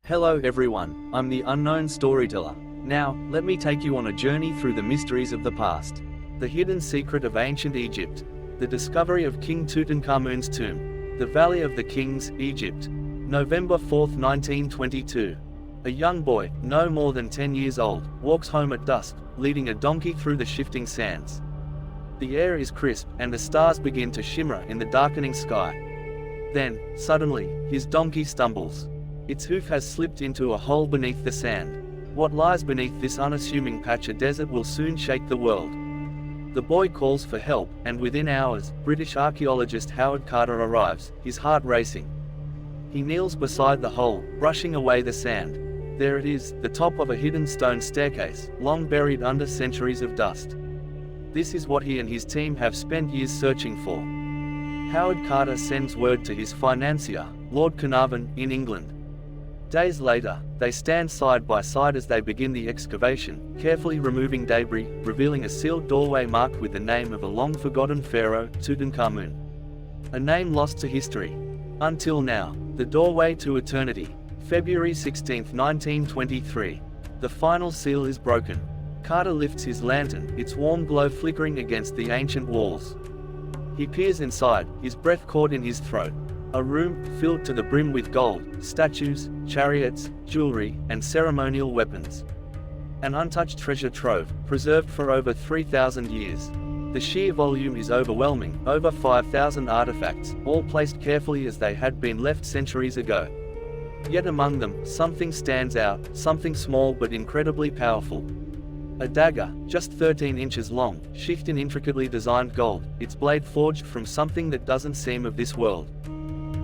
Hello everyone, I'm the unknown storyteller. Now, let me take you on a journey through the mysteries of the past. The hidden secret of ancient Egypt. The discovery of King Tutankhamun's tomb. The Valley of the Kings, Egypt. November 4, 1922. A young boy, no more than 10 years old, walks home at dusk, leading a donkey through the shifting sands. The air is crisp, and the stars begin to shimmer in the darkening sky. Then, suddenly, his donkey stumbles. Its hoof has slipped into a hole beneath the sand. What lies beneath this unassuming patch of desert will soon shake the world. The boy calls for help, and within hours, British archaeologist Howard Carter arrives, his heart racing. He kneels beside the hole, brushing away the sand. There it is, the top of a hidden stone staircase, long buried under centuries of dust. This is what he and his team have spent years searching for. Howard Carter sends word to his financier, Lord Carnarvon, in England. Days later, they stand side by side as they begin the excavation, carefully removing debris, revealing a sealed doorway marked with the name of a long-forgotten pharaoh, Tutankhamun. A name lost to history. Until now, the doorway to eternity. February 16, 1923. The final seal is broken. Carter lifts his lantern, its warm glow flickering against the ancient walls. He peers inside, his breath caught in his throat. A room, filled to the brim with gold, statues, chariots, jewelry, and ceremonial weapons. An untouched treasure trove, preserved for over 3,000 years. The sheer volume is overwhelming, over 5,000 artifacts, all placed carefully as they had been left centuries ago. Yet among them, something stands out, something small but incredibly powerful. A dagger, just 13 inches long, sheathed in intricately designed gold, its blade forged from something that doesn't seem of this world.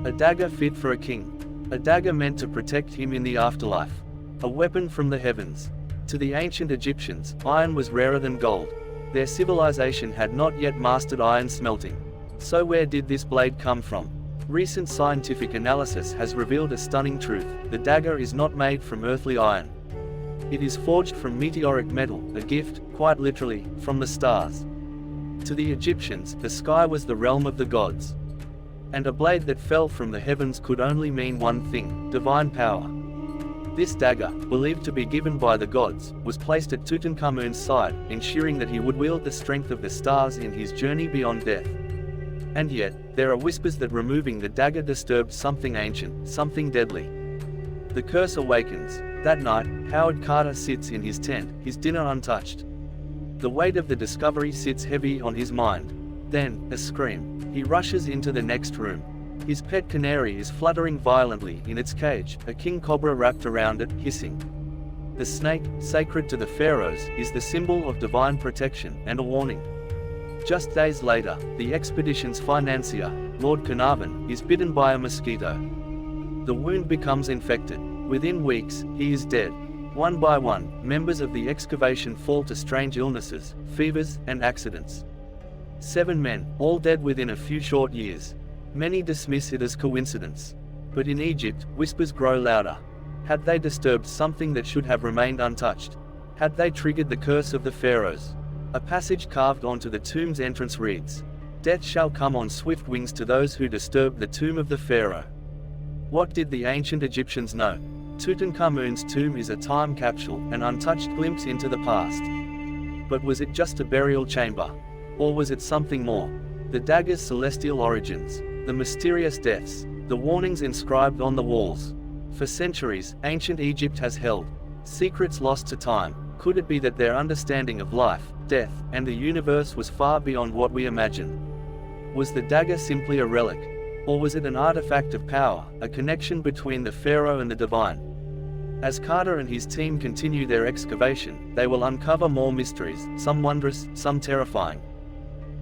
A dagger fit for a king. A dagger meant to protect him in the afterlife. A weapon from the heavens. To the ancient Egyptians, iron was rarer than gold. Their civilization had not yet mastered iron smelting. So where did this blade come from? Recent scientific analysis has revealed a stunning truth: the dagger is not made from earthly iron. It is forged from meteoric metal, a gift, quite literally, from the stars. To the Egyptians, the sky was the realm of the gods. And a blade that fell from the heavens could only mean one thing: divine power. This dagger, believed to be given by the gods, was placed at Tutankhamun's side, ensuring that he would wield the strength of the stars in his journey beyond death. And yet, there are whispers that removing the dagger disturbed something ancient, something deadly. The curse awakens. That night, Howard Carter sits in his tent, his dinner untouched. The weight of the discovery sits heavy on his mind. Then, a scream. He rushes into the next room. His pet canary is fluttering violently in its cage, a king cobra wrapped around it, hissing. The snake, sacred to the pharaohs, is the symbol of divine protection and a warning. Just days later, the expedition's financier, Lord Carnarvon, is bitten by a mosquito. The wound becomes infected. Within weeks, he is dead. One by one, members of the excavation fall to strange illnesses, fevers, and accidents. 7 men, all dead within a few short years. Many dismiss it as coincidence. But in Egypt, whispers grow louder. Had they disturbed something that should have remained untouched? Had they triggered the curse of the pharaohs? A passage carved onto the tomb's entrance reads, "Death shall come on swift wings to those who disturb the tomb of the pharaoh." What did the ancient Egyptians know? Tutankhamun's tomb is a time capsule, an untouched glimpse into the past. But was it just a burial chamber? Or was it something more? The dagger's celestial origins, the mysterious deaths, the warnings inscribed on the walls. For centuries, ancient Egypt has held secrets lost to time. Could it be that their understanding of life, death, and the universe was far beyond what we imagine? Was the dagger simply a relic? Or was it an artifact of power, a connection between the pharaoh and the divine? As Carter and his team continue their excavation, they will uncover more mysteries, some wondrous, some terrifying.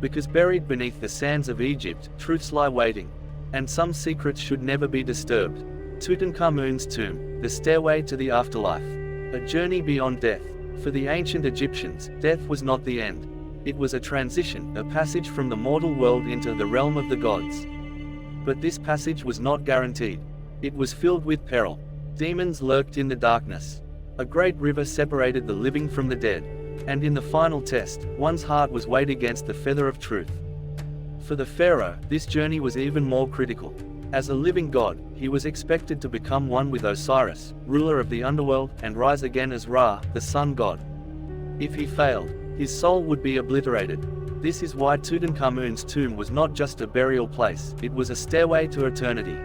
Because buried beneath the sands of Egypt, truths lie waiting. And some secrets should never be disturbed. Tutankhamun's tomb, the stairway to the afterlife. A journey beyond death. For the ancient Egyptians, death was not the end. It was a transition, a passage from the mortal world into the realm of the gods. But this passage was not guaranteed. It was filled with peril. Demons lurked in the darkness. A great river separated the living from the dead. And in the final test, one's heart was weighed against the feather of truth. For the pharaoh, this journey was even more critical. As a living god, he was expected to become one with Osiris, ruler of the underworld, and rise again as Ra, the sun god. If he failed, his soul would be obliterated. This is why Tutankhamun's tomb was not just a burial place, it was a stairway to eternity.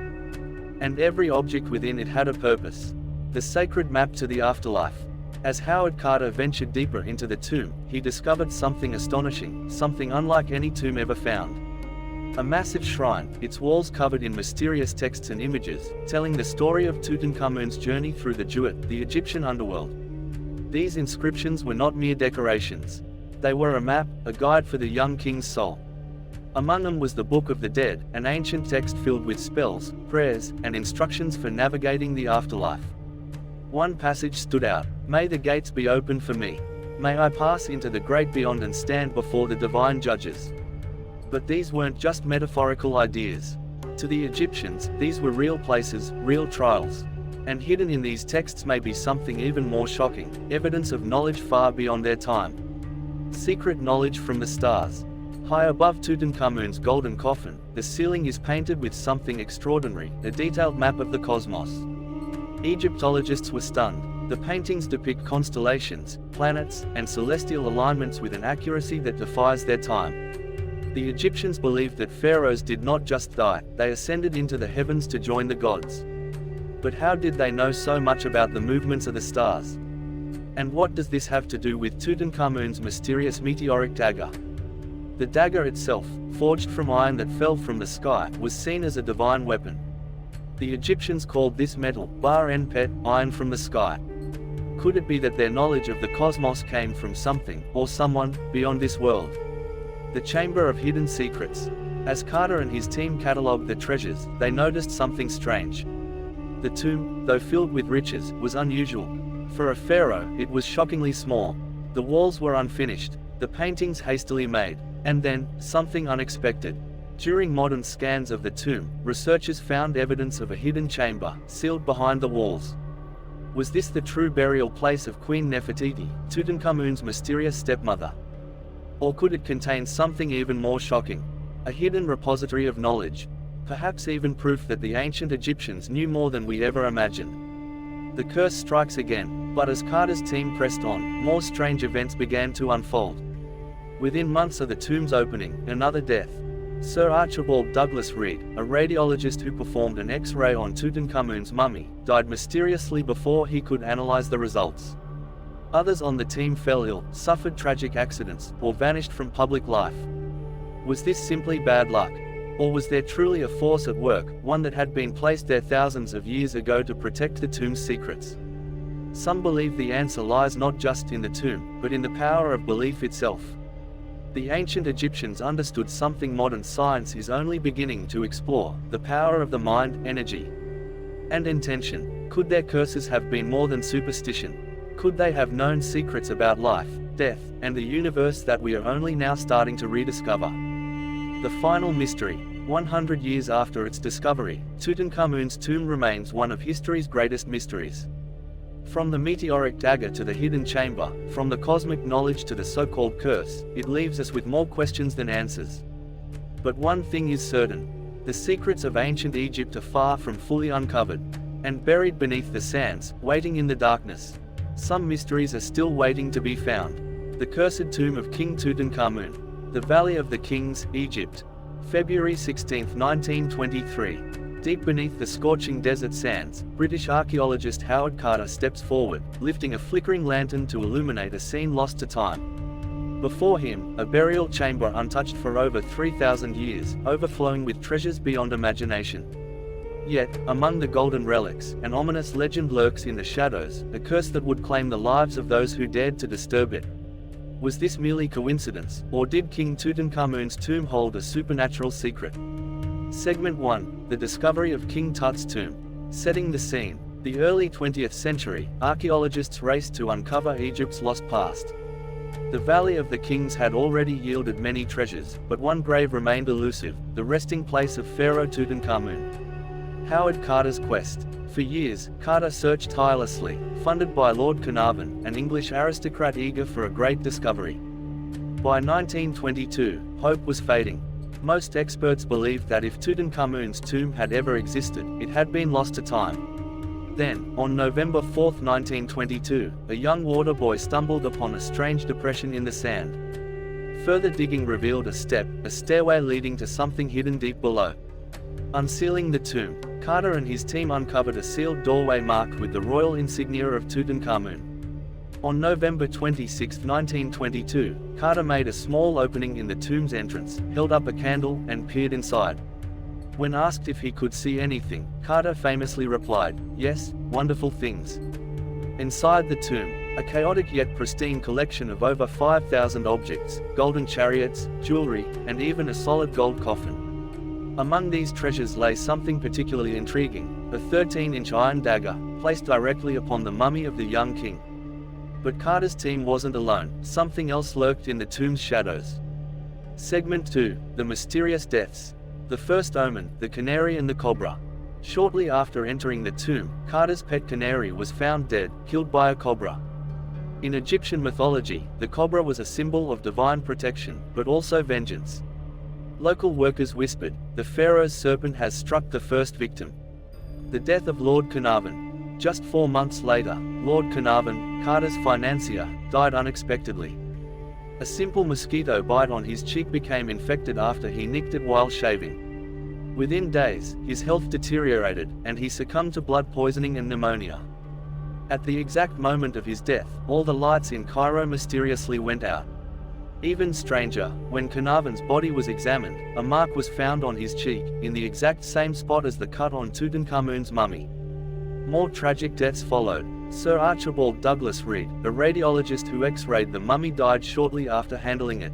And every object within it had a purpose. The sacred map to the afterlife. As Howard Carter ventured deeper into the tomb, he discovered something astonishing, something unlike any tomb ever found. A massive shrine, its walls covered in mysterious texts and images, telling the story of Tutankhamun's journey through the Jewett, the Egyptian underworld. These inscriptions were not mere decorations. They were a map, a guide for the young king's soul. Among them was the Book of the Dead, an ancient text filled with spells, prayers, and instructions for navigating the afterlife. One passage stood out: "May the gates be opened for me. May I pass into the great beyond and stand before the divine judges." But these weren't just metaphorical ideas. To the Egyptians, these were real places, real trials. And hidden in these texts may be something even more shocking, evidence of knowledge far beyond their time. Secret knowledge from the stars. High above Tutankhamun's golden coffin, the ceiling is painted with something extraordinary, a detailed map of the cosmos. Egyptologists were stunned. The paintings depict constellations, planets, and celestial alignments with an accuracy that defies their time. The Egyptians believed that pharaohs did not just die, they ascended into the heavens to join the gods. But how did they know so much about the movements of the stars? And what does this have to do with Tutankhamun's mysterious meteoric dagger? The dagger itself, forged from iron that fell from the sky, was seen as a divine weapon. The Egyptians called this metal, Bar-en-Pet, iron from the sky. Could it be that their knowledge of the cosmos came from something, or someone, beyond this world? The Chamber of Hidden Secrets. As Carter and his team catalogued the treasures, they noticed something strange. The tomb, though filled with riches, was unusual. For a pharaoh, it was shockingly small. The walls were unfinished, the paintings hastily made, and then, something unexpected. During modern scans of the tomb, researchers found evidence of a hidden chamber, sealed behind the walls. Was this the true burial place of Queen Nefertiti, Tutankhamun's mysterious stepmother? Or could it contain something even more shocking? A hidden repository of knowledge. Perhaps even proof that the ancient Egyptians knew more than we ever imagined. The curse strikes again, but as Carter's team pressed on, more strange events began to unfold. Within months of the tomb's opening, another death. Sir Archibald Douglas Reed, a radiologist who performed an X-ray on Tutankhamun's mummy, died mysteriously before he could analyze the results. Others on the team fell ill, suffered tragic accidents, or vanished from public life. Was this simply bad luck? Or was there truly a force at work, one that had been placed there thousands of years ago to protect the tomb's secrets? Some believe the answer lies not just in the tomb, but in the power of belief itself. The ancient Egyptians understood something modern science is only beginning to explore: the power of the mind, energy, and intention. Could their curses have been more than superstition? Could they have known secrets about life, death, and the universe that we are only now starting to rediscover? The final mystery. 100 years after its discovery, Tutankhamun's tomb remains one of history's greatest mysteries. From the meteoric dagger to the hidden chamber, from the cosmic knowledge to the so-called curse, it leaves us with more questions than answers. But one thing is certain: the secrets of ancient Egypt are far from fully uncovered, and buried beneath the sands, waiting in the darkness. Some mysteries are still waiting to be found. The Cursed Tomb of King Tutankhamun. The Valley of the Kings, Egypt. February 16, 1923. Deep beneath the scorching desert sands, British archaeologist Howard Carter steps forward, lifting a flickering lantern to illuminate a scene lost to time. Before him, a burial chamber untouched for over 3,000 years, overflowing with treasures beyond imagination. Yet, among the golden relics, an ominous legend lurks in the shadows, a curse that would claim the lives of those who dared to disturb it. Was this merely coincidence, or did King Tutankhamun's tomb hold a supernatural secret? Segment 1. The discovery of King Tut's tomb. Setting the scene. The early 20th century, archaeologists raced to uncover Egypt's lost past. The Valley of the Kings had already yielded many treasures, but one grave remained elusive: the resting place of Pharaoh Tutankhamun. Howard Carter's quest. For years, Carter searched tirelessly, funded by Lord Carnarvon, an English aristocrat eager for a great discovery. By 1922, hope was fading. Most experts believed that if Tutankhamun's tomb had ever existed, it had been lost to time. Then, on November 4, 1922, a young water boy stumbled upon a strange depression in the sand. Further digging revealed a stairway leading to something hidden deep below. Unsealing the tomb, Carter and his team uncovered a sealed doorway marked with the royal insignia of Tutankhamun. On November 26, 1922, Carter made a small opening in the tomb's entrance, held up a candle, and peered inside. When asked if he could see anything, Carter famously replied, "Yes, wonderful things." Inside the tomb, a chaotic yet pristine collection of over 5,000 objects, golden chariots, jewelry, and even a solid gold coffin. Among these treasures lay something particularly intriguing, a 13-inch iron dagger, placed directly upon the mummy of the young king. But Carter's team wasn't alone, something else lurked in the tomb's shadows. Segment 2, The Mysterious Deaths. The First Omen, the Canary and the Cobra. Shortly after entering the tomb, Carter's pet canary was found dead, killed by a cobra. In Egyptian mythology, the cobra was a symbol of divine protection, but also vengeance. Local workers whispered, "The pharaoh's serpent has struck the first victim." The death of Lord Carnarvon. Just 4 months later, Lord Carnarvon, Carter's financier, died unexpectedly. A simple mosquito bite on his cheek became infected after he nicked it while shaving. Within days, his health deteriorated, and he succumbed to blood poisoning and pneumonia. At the exact moment of his death, all the lights in Cairo mysteriously went out. Even stranger, when Carnarvon's body was examined, a mark was found on his cheek, in the exact same spot as the cut on Tutankhamun's mummy. More tragic deaths followed. Sir Archibald Douglas Reed, a radiologist who x-rayed the mummy, died shortly after handling it.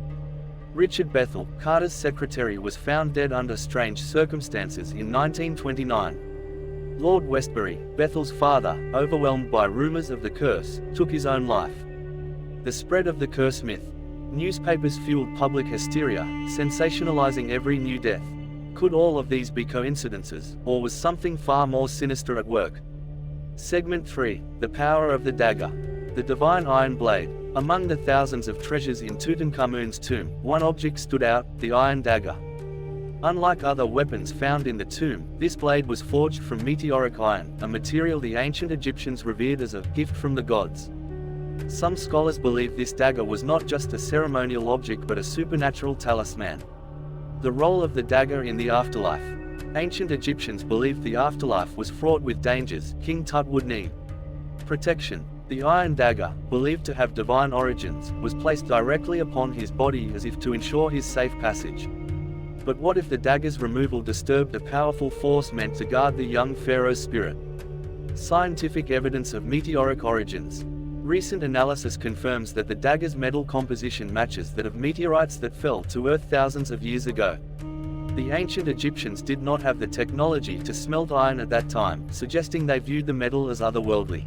Richard Bethel, Carter's secretary, was found dead under strange circumstances in 1929. Lord Westbury, Bethel's father, overwhelmed by rumors of the curse, took his own life. The spread of the curse myth. Newspapers fueled public hysteria, sensationalizing every new death. Could all of these be coincidences, or was something far more sinister at work? Segment 3, The Power of the Dagger. The Divine Iron Blade. Among the thousands of treasures in Tutankhamun's tomb, one object stood out, the iron dagger. Unlike other weapons found in the tomb, this blade was forged from meteoric iron, a material the ancient Egyptians revered as a gift from the gods. Some scholars believe this dagger was not just a ceremonial object but a supernatural talisman. The role of the dagger in the afterlife. Ancient Egyptians believed the afterlife was fraught with dangers. King Tut would need protection. The iron dagger, believed to have divine origins, was placed directly upon his body as if to ensure his safe passage. But what if the dagger's removal disturbed a powerful force meant to guard the young pharaoh's spirit? Scientific evidence of meteoric origins. Recent analysis confirms that the dagger's metal composition matches that of meteorites that fell to Earth thousands of years ago. The ancient Egyptians did not have the technology to smelt iron at that time, suggesting they viewed the metal as otherworldly.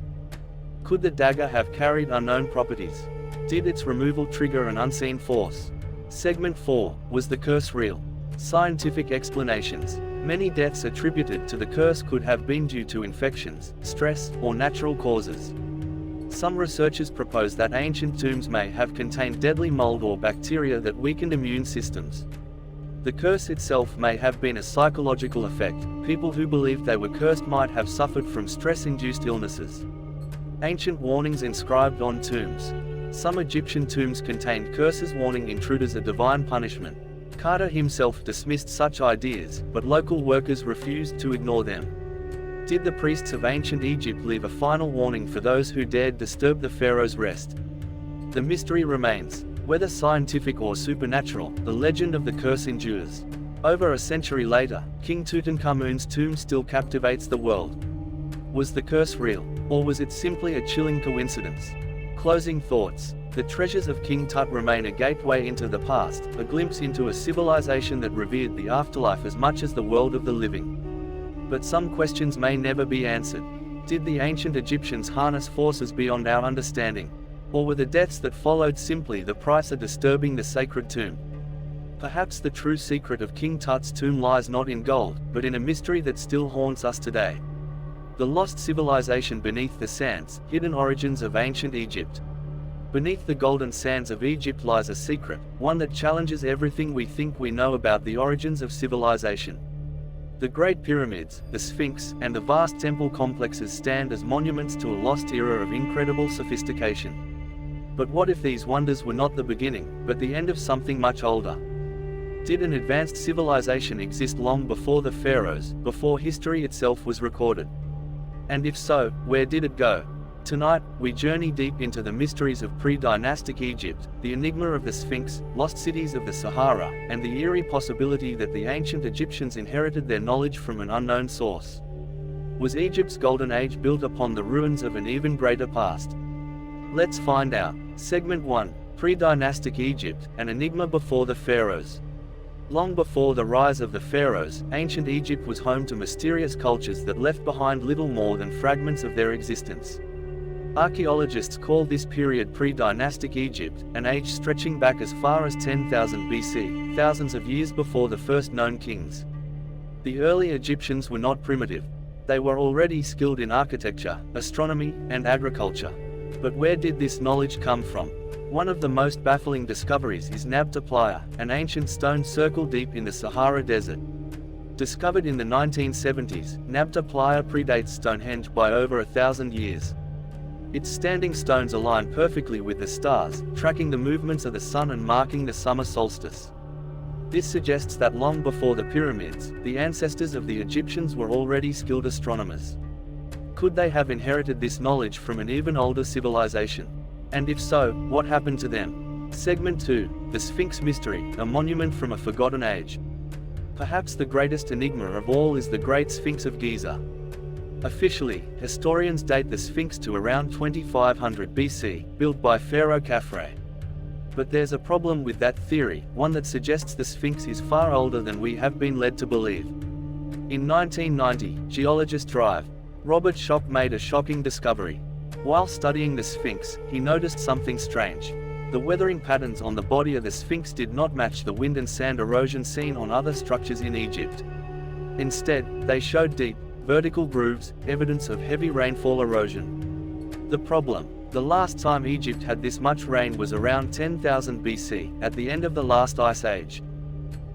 Could the dagger have carried unknown properties? Did its removal trigger an unseen force? Segment 4, Was the curse real? Scientific explanations. Many deaths attributed to the curse could have been due to infections, stress, or natural causes. Some researchers propose that ancient tombs may have contained deadly mold or bacteria that weakened immune systems. The curse itself may have been a psychological effect. People who believed they were cursed might have suffered from stress-induced illnesses. Ancient warnings inscribed on tombs. Some Egyptian tombs contained curses warning intruders a divine punishment. Carter himself dismissed such ideas, but local workers refused to ignore them. Did the priests of ancient Egypt leave a final warning for those who dared disturb the pharaoh's rest? The mystery remains. Whether scientific or supernatural, the legend of the curse endures. Over a century later, King Tutankhamun's tomb still captivates the world. Was the curse real, or was it simply a chilling coincidence? Closing thoughts. The treasures of King Tut remain a gateway into the past, a glimpse into a civilization that revered the afterlife as much as the world of the living. But some questions may never be answered. Did the ancient Egyptians harness forces beyond our understanding? Or were the deaths that followed simply the price of disturbing the sacred tomb? Perhaps the true secret of King Tut's tomb lies not in gold, but in a mystery that still haunts us today. The lost civilization beneath the sands, hidden origins of ancient Egypt. Beneath the golden sands of Egypt lies a secret, one that challenges everything we think we know about the origins of civilization. The Great Pyramids, the Sphinx, and the vast temple complexes stand as monuments to a lost era of incredible sophistication. But what if these wonders were not the beginning, but the end of something much older? Did an advanced civilization exist long before the pharaohs, before history itself was recorded? And if so, where did it go? Tonight, we journey deep into the mysteries of pre-dynastic Egypt, the enigma of the Sphinx, lost cities of the Sahara, and the eerie possibility that the ancient Egyptians inherited their knowledge from an unknown source. Was Egypt's golden age built upon the ruins of an even greater past? Let's find out. Segment 1. Pre-dynastic Egypt, an enigma before the pharaohs. Long before the rise of the pharaohs, ancient Egypt was home to mysterious cultures that left behind little more than fragments of their existence. Archaeologists call this period pre-dynastic Egypt, an age stretching back as far as 10,000 BC, thousands of years before the first known kings. The early Egyptians were not primitive. They were already skilled in architecture, astronomy, and agriculture. But where did this knowledge come from? One of the most baffling discoveries is Nabta Playa, an ancient stone circle deep in the Sahara Desert. Discovered in the 1970s, Nabta Playa predates Stonehenge by over 1,000 years. Its standing stones align perfectly with the stars, tracking the movements of the sun and marking the summer solstice. This suggests that long before the pyramids, the ancestors of the Egyptians were already skilled astronomers. Could they have inherited this knowledge from an even older civilization? And if so, what happened to them? Segment 2. The Sphinx Mystery, a monument from a forgotten age. Perhaps the greatest enigma of all is the Great Sphinx of Giza. Officially, historians date the Sphinx to around 2500 BC, built by Pharaoh Khafre. But there's a problem with that theory, one that suggests the Sphinx is far older than we have been led to believe. In 1990, geologist Robert Schoch made a shocking discovery. While studying the Sphinx, he noticed something strange. The weathering patterns on the body of the Sphinx did not match the wind and sand erosion seen on other structures in Egypt. Instead, they showed deep, vertical grooves, evidence of heavy rainfall erosion. The problem: the last time Egypt had this much rain was around 10,000 BC, at the end of the last ice age.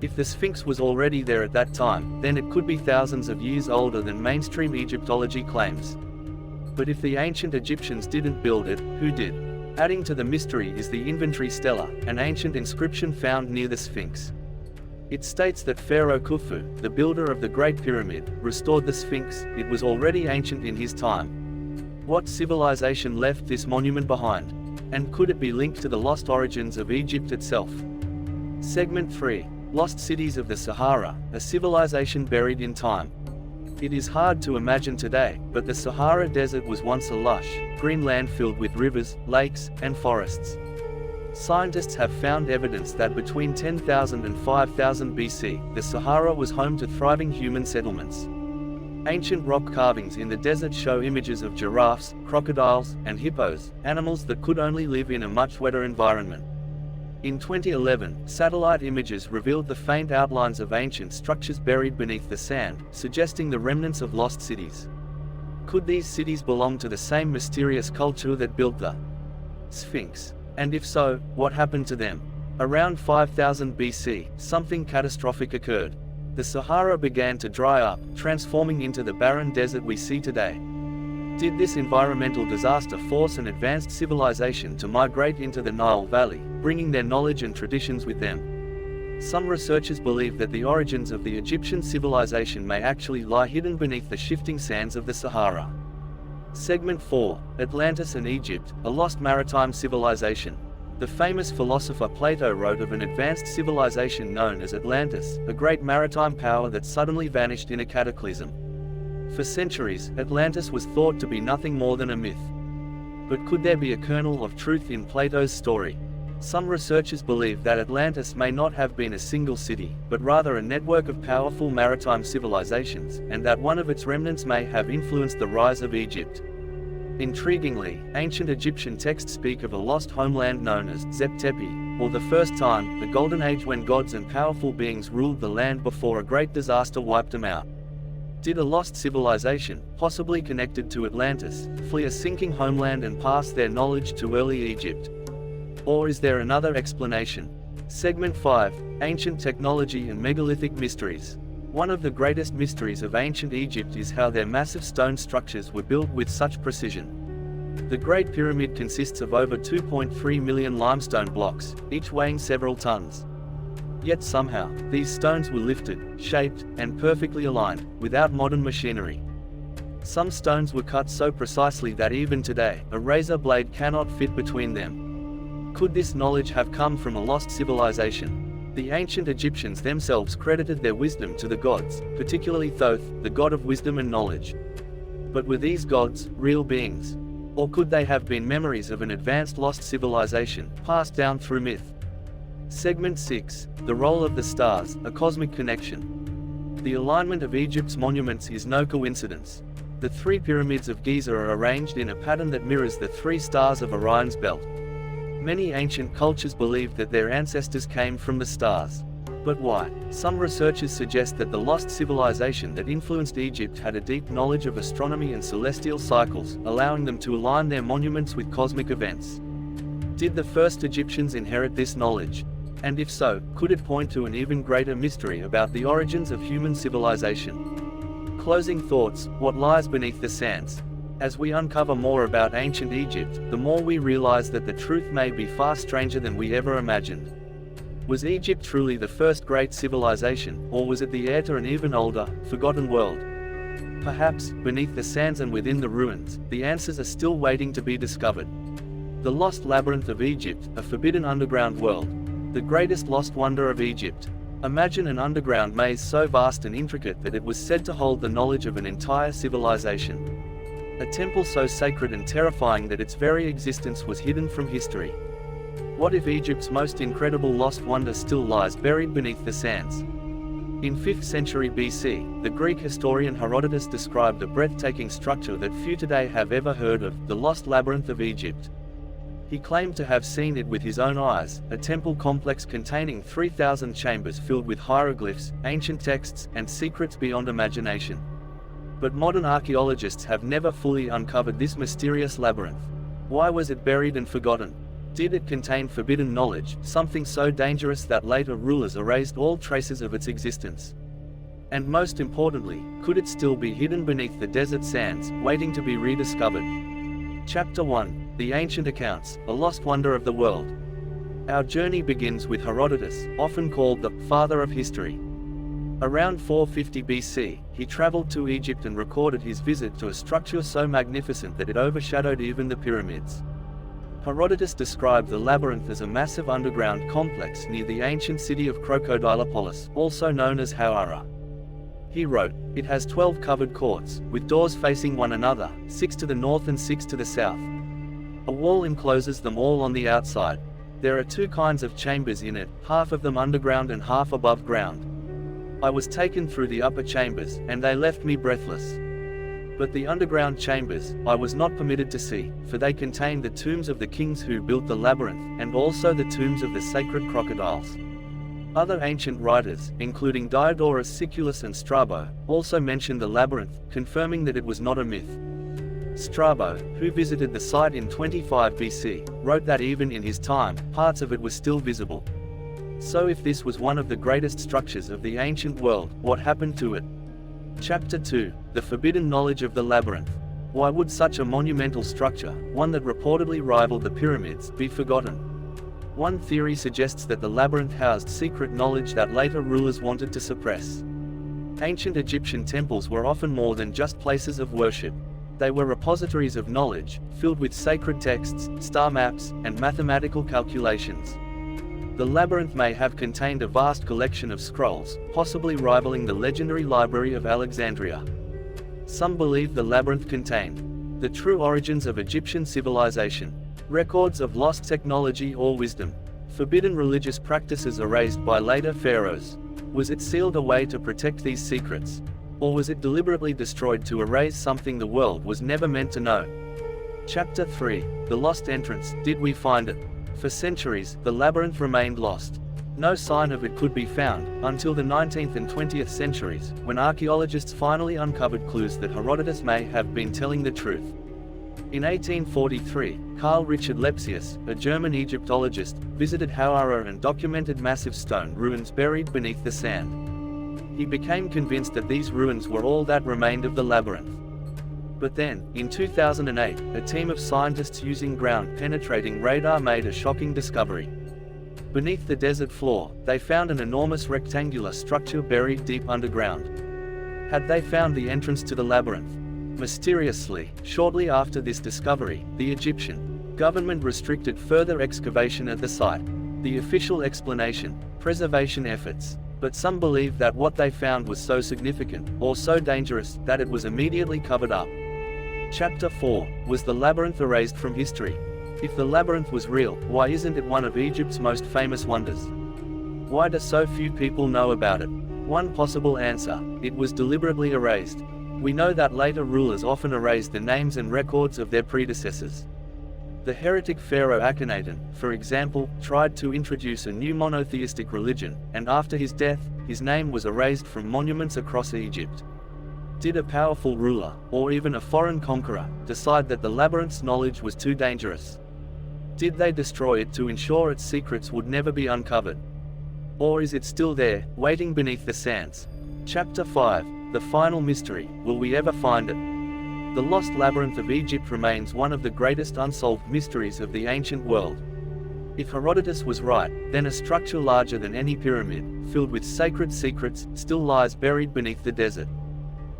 If the Sphinx was already there at that time, then it could be thousands of years older than mainstream Egyptology claims. But if the ancient Egyptians didn't build it, who did? Adding to the mystery is the inventory stela, an ancient inscription found near the Sphinx. It states that Pharaoh Khufu, the builder of the Great Pyramid, restored the Sphinx. It was already ancient in his time. What civilization left this monument behind? And could it be linked to the lost origins of Egypt itself? Segment 3. Lost Cities of the Sahara, a civilization buried in time. It is hard to imagine today, but the Sahara Desert was once a lush, green land filled with rivers, lakes, and forests. Scientists have found evidence that between 10,000 and 5,000 BC, the Sahara was home to thriving human settlements. Ancient rock carvings in the desert show images of giraffes, crocodiles, and hippos, animals that could only live in a much wetter environment. In 2011, satellite images revealed the faint outlines of ancient structures buried beneath the sand, suggesting the remnants of lost cities. Could these cities belong to the same mysterious culture that built the Sphinx? And if so, what happened to them? Around 5000 BC, something catastrophic occurred. The Sahara began to dry up, transforming into the barren desert we see today. Did this environmental disaster force an advanced civilization to migrate into the Nile Valley, bringing their knowledge and traditions with them? Some researchers believe that the origins of the Egyptian civilization may actually lie hidden beneath the shifting sands of the Sahara. Segment 4. Atlantis and Egypt, a lost maritime civilization. The famous philosopher Plato wrote of an advanced civilization known as Atlantis, a great maritime power that suddenly vanished in a cataclysm. For centuries, Atlantis was thought to be nothing more than a myth. But could there be a kernel of truth in Plato's story? Some researchers believe that Atlantis may not have been a single city, but rather a network of powerful maritime civilizations, and that one of its remnants may have influenced the rise of Egypt. Intriguingly, ancient Egyptian texts speak of a lost homeland known as Zep Tepi, or the first time, the Golden Age, when gods and powerful beings ruled the land before a great disaster wiped them out. Did a lost civilization, possibly connected to Atlantis, flee a sinking homeland and pass their knowledge to early Egypt? Or is there another explanation? Segment 5. Ancient Technology and Megalithic Mysteries. One of the greatest mysteries of ancient Egypt is how their massive stone structures were built with such precision. The Great Pyramid consists of over 2.3 million limestone blocks, each weighing several tons. Yet somehow, these stones were lifted, shaped, and perfectly aligned, without modern machinery. Some stones were cut so precisely that even today, a razor blade cannot fit between them. Could this knowledge have come from a lost civilization? The ancient Egyptians themselves credited their wisdom to the gods, particularly Thoth, the god of wisdom and knowledge. But were these gods real beings? Or could they have been memories of an advanced lost civilization, passed down through myth? Segment 6. The Role of the Stars, a Cosmic Connection. The alignment of Egypt's monuments is no coincidence. The 3 pyramids of Giza are arranged in a pattern that mirrors the 3 stars of Orion's belt. Many ancient cultures believed that their ancestors came from the stars. But why? Some researchers suggest that the lost civilization that influenced Egypt had a deep knowledge of astronomy and celestial cycles, allowing them to align their monuments with cosmic events. Did the first Egyptians inherit this knowledge? And if so, could it point to an even greater mystery about the origins of human civilization? Closing thoughts: what lies beneath the sands? As we uncover more about ancient Egypt, the more we realize that the truth may be far stranger than we ever imagined. Was Egypt truly the first great civilization, or was it the heir to an even older, forgotten world? Perhaps, beneath the sands and within the ruins, the answers are still waiting to be discovered. The Lost Labyrinth of Egypt, a forbidden underground world. The greatest lost wonder of Egypt. Imagine an underground maze so vast and intricate that it was said to hold the knowledge of an entire civilization. A temple so sacred and terrifying that its very existence was hidden from history. What if Egypt's most incredible lost wonder still lies buried beneath the sands? In 5th century BC, the Greek historian Herodotus described a breathtaking structure that few today have ever heard of, the Lost Labyrinth of Egypt. He claimed to have seen it with his own eyes, a temple complex containing 3,000 chambers filled with hieroglyphs, ancient texts, and secrets beyond imagination. But modern archaeologists have never fully uncovered this mysterious labyrinth. Why was it buried and forgotten? Did it contain forbidden knowledge, something so dangerous that later rulers erased all traces of its existence? And most importantly, could it still be hidden beneath the desert sands, waiting to be rediscovered? Chapter 1. The Ancient Accounts, a Lost Wonder of the World. Our journey begins with Herodotus, often called the father of history. Around 450 BC, he traveled to Egypt and recorded his visit to a structure so magnificent that it overshadowed even the pyramids. Herodotus described the labyrinth as a massive underground complex near the ancient city of Crocodilopolis, also known as Hawara. He wrote, "It has 12 covered courts, with doors facing one another, 6 to the north and 6 to the south. A wall encloses them all on the outside. There are 2 kinds of chambers in it, half of them underground and half above ground. I was taken through the upper chambers, and they left me breathless. But the underground chambers, I was not permitted to see, for they contained the tombs of the kings who built the labyrinth, and also the tombs of the sacred crocodiles." Other ancient writers, including Diodorus Siculus and Strabo, also mentioned the labyrinth, confirming that it was not a myth. Strabo, who visited the site in 25 BC, wrote that even in his time, parts of it were still visible. So if this was one of the greatest structures of the ancient world, what happened to it? Chapter 2. The Forbidden Knowledge of the Labyrinth. Why would such a monumental structure, one that reportedly rivaled the pyramids, be forgotten? One theory suggests that the labyrinth housed secret knowledge that later rulers wanted to suppress. Ancient Egyptian temples were often more than just places of worship. They were repositories of knowledge, filled with sacred texts, star maps, and mathematical calculations. The labyrinth may have contained a vast collection of scrolls, possibly rivaling the legendary Library of Alexandria. Some believe the labyrinth contained the true origins of Egyptian civilization, records of lost technology or wisdom, forbidden religious practices erased by later pharaohs. Was it sealed away to protect these secrets? Or was it deliberately destroyed to erase something the world was never meant to know? Chapter 3. The Lost Entrance. Did we find it? For centuries, the labyrinth remained lost. No sign of it could be found, until the 19th and 20th centuries, when archaeologists finally uncovered clues that Herodotus may have been telling the truth. In 1843, Carl Richard Lepsius, a German Egyptologist, visited Hawara and documented massive stone ruins buried beneath the sand. He became convinced that these ruins were all that remained of the labyrinth. But then, in 2008, a team of scientists using ground-penetrating radar made a shocking discovery. Beneath the desert floor, they found an enormous rectangular structure buried deep underground. Had they found the entrance to the labyrinth? Mysteriously, shortly after this discovery, the Egyptian government restricted further excavation at the site. The official explanation: preservation efforts. But some believe that what they found was so significant, or so dangerous, that it was immediately covered up. Chapter 4. Was the labyrinth erased from history? If the labyrinth was real, why isn't it one of Egypt's most famous wonders? Why do so few people know about it? One possible answer: it was deliberately erased. We know that later rulers often erased the names and records of their predecessors. The heretic pharaoh Akhenaten, for example, tried to introduce a new monotheistic religion, and after his death, his name was erased from monuments across Egypt. Did a powerful ruler, or even a foreign conqueror, decide that the labyrinth's knowledge was too dangerous? Did they destroy it to ensure its secrets would never be uncovered? Or is it still there, waiting beneath the sands? Chapter 5. The final mystery: will we ever find it? The lost labyrinth of Egypt remains one of the greatest unsolved mysteries of the ancient world. If Herodotus was right, then a structure larger than any pyramid, filled with sacred secrets, still lies buried beneath the desert.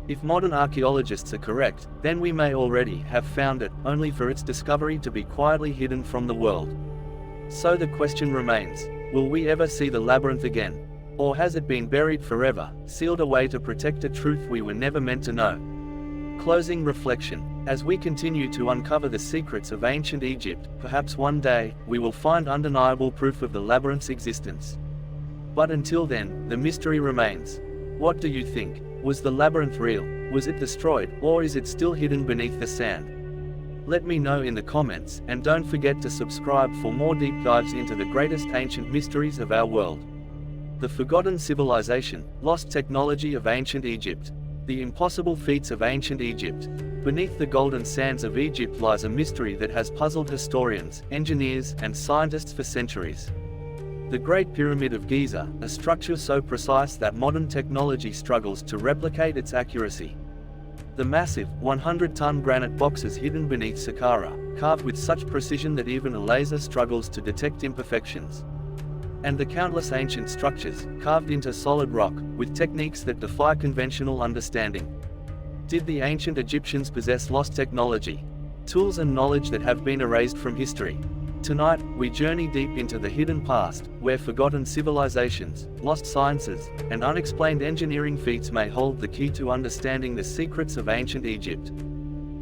If modern archaeologists are correct, then we may already have found it, only for its discovery to be quietly hidden from the world. So the question remains: will we ever see the labyrinth again? Or has it been buried forever, sealed away to protect a truth we were never meant to know? Closing reflection: as we continue to uncover the secrets of ancient Egypt, perhaps one day, we will find undeniable proof of the labyrinth's existence. But until then, the mystery remains. What do you think? Was the labyrinth real? Was it destroyed, or is it still hidden beneath the sand? Let me know in the comments, and don't forget to subscribe for more deep dives into the greatest ancient mysteries of our world. The forgotten civilization, lost technology of ancient Egypt. The impossible feats of ancient Egypt. Beneath the golden sands of Egypt lies a mystery that has puzzled historians, engineers, and scientists for centuries. The Great Pyramid of Giza, a structure so precise that modern technology struggles to replicate its accuracy. The massive, 100-ton granite boxes hidden beneath Saqqara, carved with such precision that even a laser struggles to detect imperfections. And the countless ancient structures, carved into solid rock, with techniques that defy conventional understanding. Did the ancient Egyptians possess lost technology? Tools and knowledge that have been erased from history? Tonight, we journey deep into the hidden past, where forgotten civilizations, lost sciences, and unexplained engineering feats may hold the key to understanding the secrets of ancient Egypt.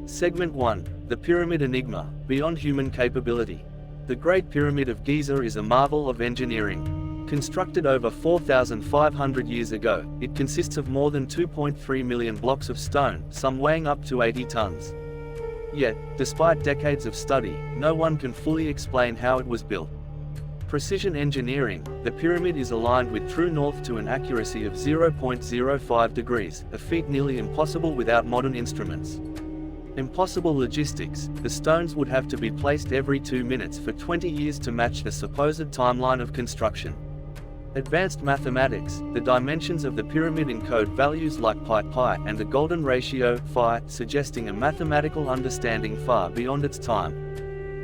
Segment 1. The Pyramid Enigma, Beyond Human Capability. The Great Pyramid of Giza is a marvel of engineering. Constructed over 4,500 years ago, it consists of more than 2.3 million blocks of stone, some weighing up to 80 tons. Yet, despite decades of study, no one can fully explain how it was built. Precision engineering: the pyramid is aligned with true north to an accuracy of 0.05 degrees, a feat nearly impossible without modern instruments. Impossible logistics: the stones would have to be placed every 2 minutes for 20 years to match the supposed timeline of construction. Advanced mathematics: the dimensions of the pyramid encode values like pi and the golden ratio, phi, suggesting a mathematical understanding far beyond its time.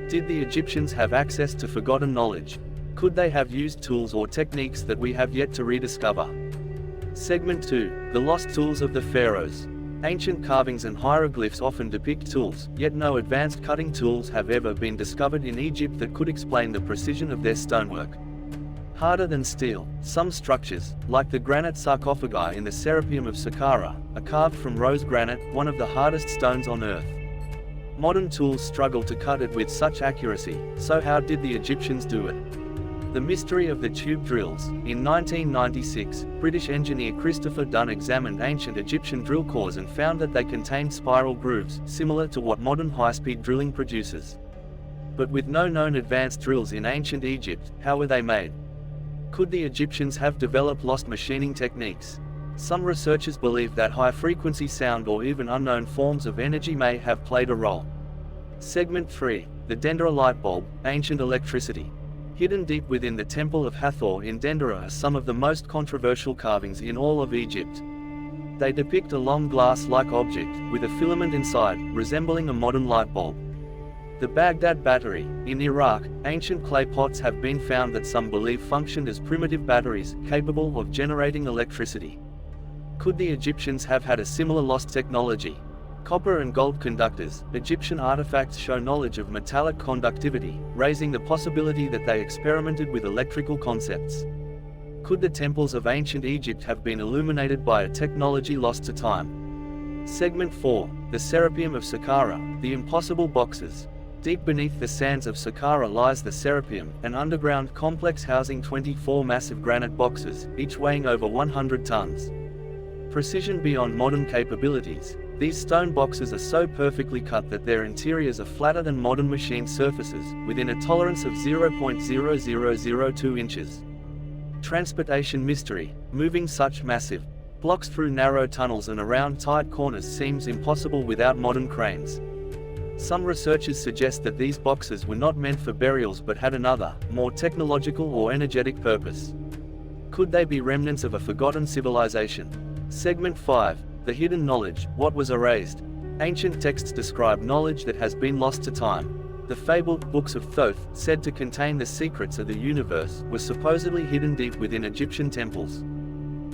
Did the Egyptians have access to forgotten knowledge? Could they have used tools or techniques that we have yet to rediscover? Segment 2. The Lost Tools of the Pharaohs. Ancient carvings and hieroglyphs often depict tools, yet no advanced cutting tools have ever been discovered in Egypt that could explain the precision of their stonework. Harder than steel, some structures, like the granite sarcophagi in the Serapeum of Saqqara, are carved from rose granite, one of the hardest stones on earth. Modern tools struggle to cut it with such accuracy, so how did the Egyptians do it? The mystery of the tube drills. In 1996, British engineer Christopher Dunn examined ancient Egyptian drill cores and found that they contained spiral grooves, similar to what modern high-speed drilling produces. But with no known advanced drills in ancient Egypt, how were they made? Could the Egyptians have developed lost machining techniques? Some researchers believe that high-frequency sound or even unknown forms of energy may have played a role. Segment 3. The Dendera light bulb, ancient electricity. Hidden deep within the Temple of Hathor in Dendera are some of the most controversial carvings in all of Egypt. They depict a long glass-like object, with a filament inside, resembling a modern light bulb. The Baghdad Battery, in Iraq, ancient clay pots have been found that some believe functioned as primitive batteries, capable of generating electricity. Could the Egyptians have had a similar lost technology? Copper and gold conductors. Egyptian artifacts show knowledge of metallic conductivity, raising the possibility that they experimented with electrical concepts. Could the temples of ancient Egypt have been illuminated by a technology lost to time? Segment 4. The Serapeum of Saqqara, the impossible boxes. Deep beneath the sands of Saqqara lies the Serapeum, an underground complex housing 24 massive granite boxes, each weighing over 100 tons. Precision beyond modern capabilities. These stone boxes are so perfectly cut that their interiors are flatter than modern machine surfaces, within a tolerance of 0.0002 inches. Transportation mystery. Moving such massive blocks through narrow tunnels and around tight corners seems impossible without modern cranes. Some researchers suggest that these boxes were not meant for burials but had another, more technological or energetic purpose. Could they be remnants of a forgotten civilization? Segment 5. The hidden knowledge, what was erased. Ancient texts describe knowledge that has been lost to time. The fabled books of Thoth, said to contain the secrets of the universe, were supposedly hidden deep within Egyptian temples.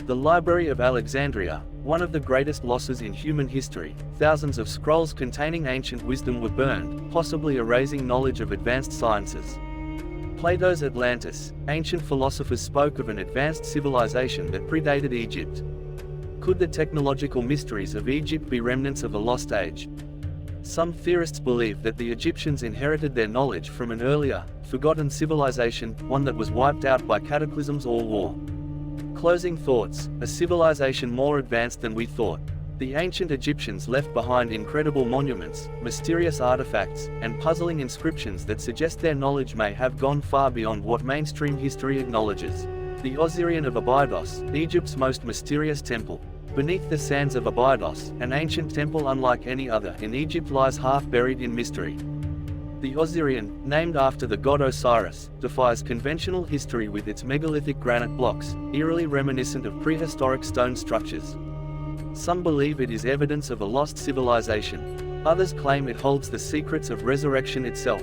The Library of Alexandria, one of the greatest losses in human history. Thousands of scrolls containing ancient wisdom were burned, possibly erasing knowledge of advanced sciences. Plato's Atlantis. Ancient philosophers spoke of an advanced civilization that predated Egypt. Could the technological mysteries of Egypt be remnants of a lost age? Some theorists believe that the Egyptians inherited their knowledge from an earlier, forgotten civilization, one that was wiped out by cataclysms or war. Closing thoughts. A civilization more advanced than we thought. The ancient Egyptians left behind incredible monuments, mysterious artifacts, and puzzling inscriptions that suggest their knowledge may have gone far beyond what mainstream history acknowledges. The Osirian of Abydos, Egypt's most mysterious temple. Beneath the sands of Abydos, an ancient temple unlike any other in Egypt lies half buried in mystery. The Osirian, named after the god Osiris, defies conventional history with its megalithic granite blocks, eerily reminiscent of prehistoric stone structures. Some believe it is evidence of a lost civilization. Others claim it holds the secrets of resurrection itself.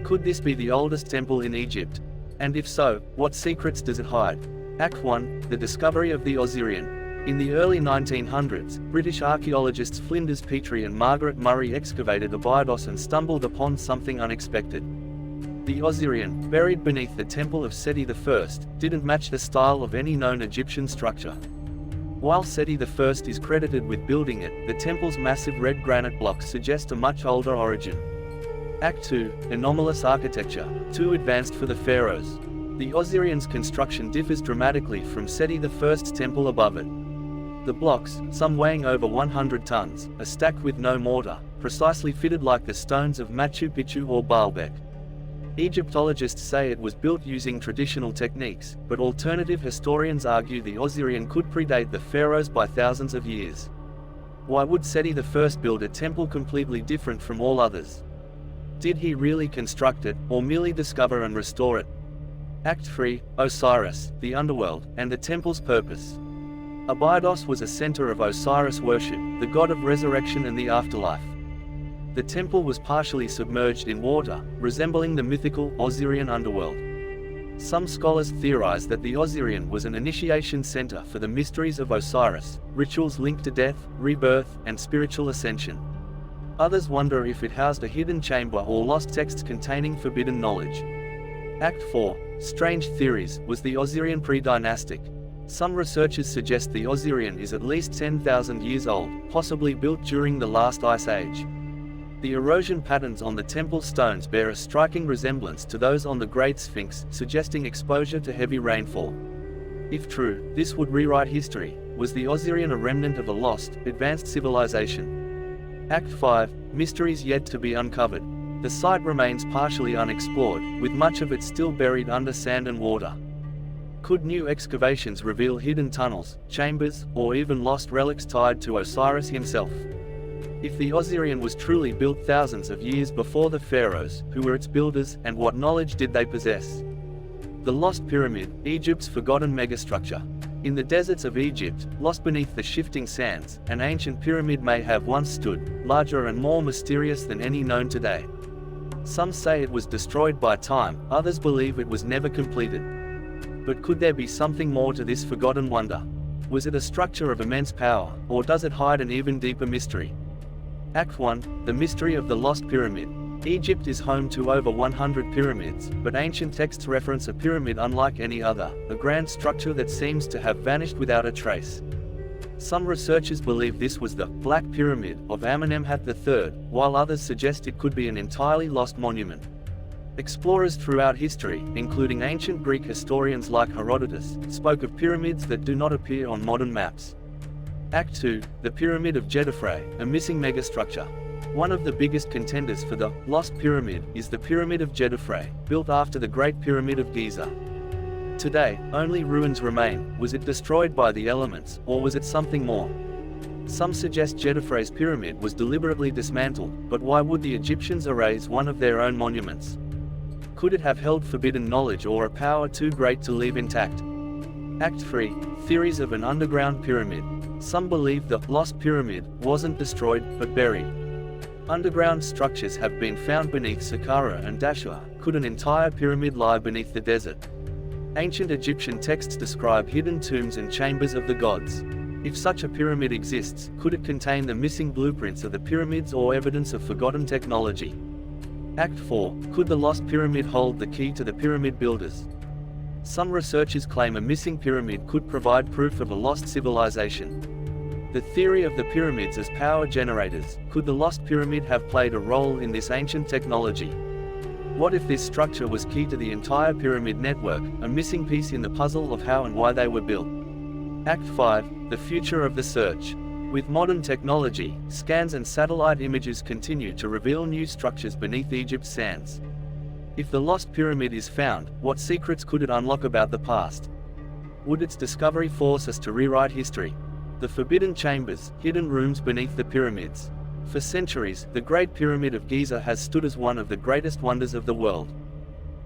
Could this be the oldest temple in Egypt? And if so, what secrets does it hide? Act 1. The discovery of the Osirian. In the early 1900s, British archaeologists Flinders Petrie and Margaret Murray excavated Abydos and stumbled upon something unexpected. The Osirian, buried beneath the temple of Seti I, didn't match the style of any known Egyptian structure. While Seti I is credited with building it, the temple's massive red granite blocks suggest a much older origin. Act 2. Anomalous architecture, too advanced for the pharaohs. The Osirian's construction differs dramatically from Seti I's temple above it. The blocks, some weighing over 100 tons, are stacked with no mortar, precisely fitted like the stones of Machu Picchu or Baalbek. Egyptologists say it was built using traditional techniques, but alternative historians argue the Osirian could predate the pharaohs by thousands of years. Why would Seti I build a temple completely different from all others? Did he really construct it, or merely discover and restore it? Act 3. Osiris, the underworld, and the temple's purpose. Abydos was a center of Osiris worship, the god of resurrection and the afterlife. The temple was partially submerged in water, resembling the mythical Osirian underworld. Some scholars theorize that the Osirian was an initiation center for the mysteries of Osiris, rituals linked to death, rebirth, and spiritual ascension. Others wonder if it housed a hidden chamber or lost texts containing forbidden knowledge. Act 4. Strange theories. Was the Osirian pre-dynastic? Some researchers suggest the Osirian is at least 10,000 years old, possibly built during the last ice age. The erosion patterns on the temple stones bear a striking resemblance to those on the Great Sphinx, suggesting exposure to heavy rainfall. If true, this would rewrite history. Was the Osirian a remnant of a lost, advanced civilization? Act 5. Mysteries yet to be uncovered. The site remains partially unexplored, with much of it still buried under sand and water. Could new excavations reveal hidden tunnels, chambers, or even lost relics tied to Osiris himself? If the Osirian was truly built thousands of years before the pharaohs, who were its builders, and what knowledge did they possess? The Lost Pyramid, Egypt's forgotten megastructure. In the deserts of Egypt, lost beneath the shifting sands, an ancient pyramid may have once stood, larger and more mysterious than any known today. Some say it was destroyed by time, others believe it was never completed. But could there be something more to this forgotten wonder? Was it a structure of immense power, or does it hide an even deeper mystery? Act 1, The Mystery of the Lost Pyramid. Egypt is home to over 100 pyramids, but ancient texts reference a pyramid unlike any other, a grand structure that seems to have vanished without a trace. Some researchers believe this was the Black Pyramid of Amenemhat III, while others suggest it could be an entirely lost monument. Explorers throughout history, including ancient Greek historians like Herodotus, spoke of pyramids that do not appear on modern maps. Act 2, The Pyramid of Djedefre, a missing megastructure. One of the biggest contenders for the Lost Pyramid is the Pyramid of Djedefre, built after the Great Pyramid of Giza. Today, only ruins remain. Was it destroyed by the elements, or was it something more? Some suggest Djedefre's pyramid was deliberately dismantled, but why would the Egyptians erase one of their own monuments? Could it have held forbidden knowledge or a power too great to leave intact? Act 3, Theories of an Underground Pyramid. Some believe the Lost Pyramid wasn't destroyed, but buried. Underground structures have been found beneath Saqqara and Dashur. Could an entire pyramid lie beneath the desert? Ancient Egyptian texts describe hidden tombs and chambers of the gods. If such a pyramid exists, could it contain the missing blueprints of the pyramids or evidence of forgotten technology? Act 4, Could the Lost Pyramid hold the key to the pyramid builders? Some researchers claim a missing pyramid could provide proof of a lost civilization. The theory of the pyramids as power generators. Could the Lost Pyramid have played a role in this ancient technology? What if this structure was key to the entire pyramid network, a missing piece in the puzzle of how and why they were built? Act 5, The Future of the Search. With modern technology, scans and satellite images continue to reveal new structures beneath Egypt's sands. If the Lost Pyramid is found, what secrets could it unlock about the past? Would its discovery force us to rewrite history? The Forbidden Chambers, hidden rooms beneath the pyramids. For centuries, the Great Pyramid of Giza has stood as one of the greatest wonders of the world.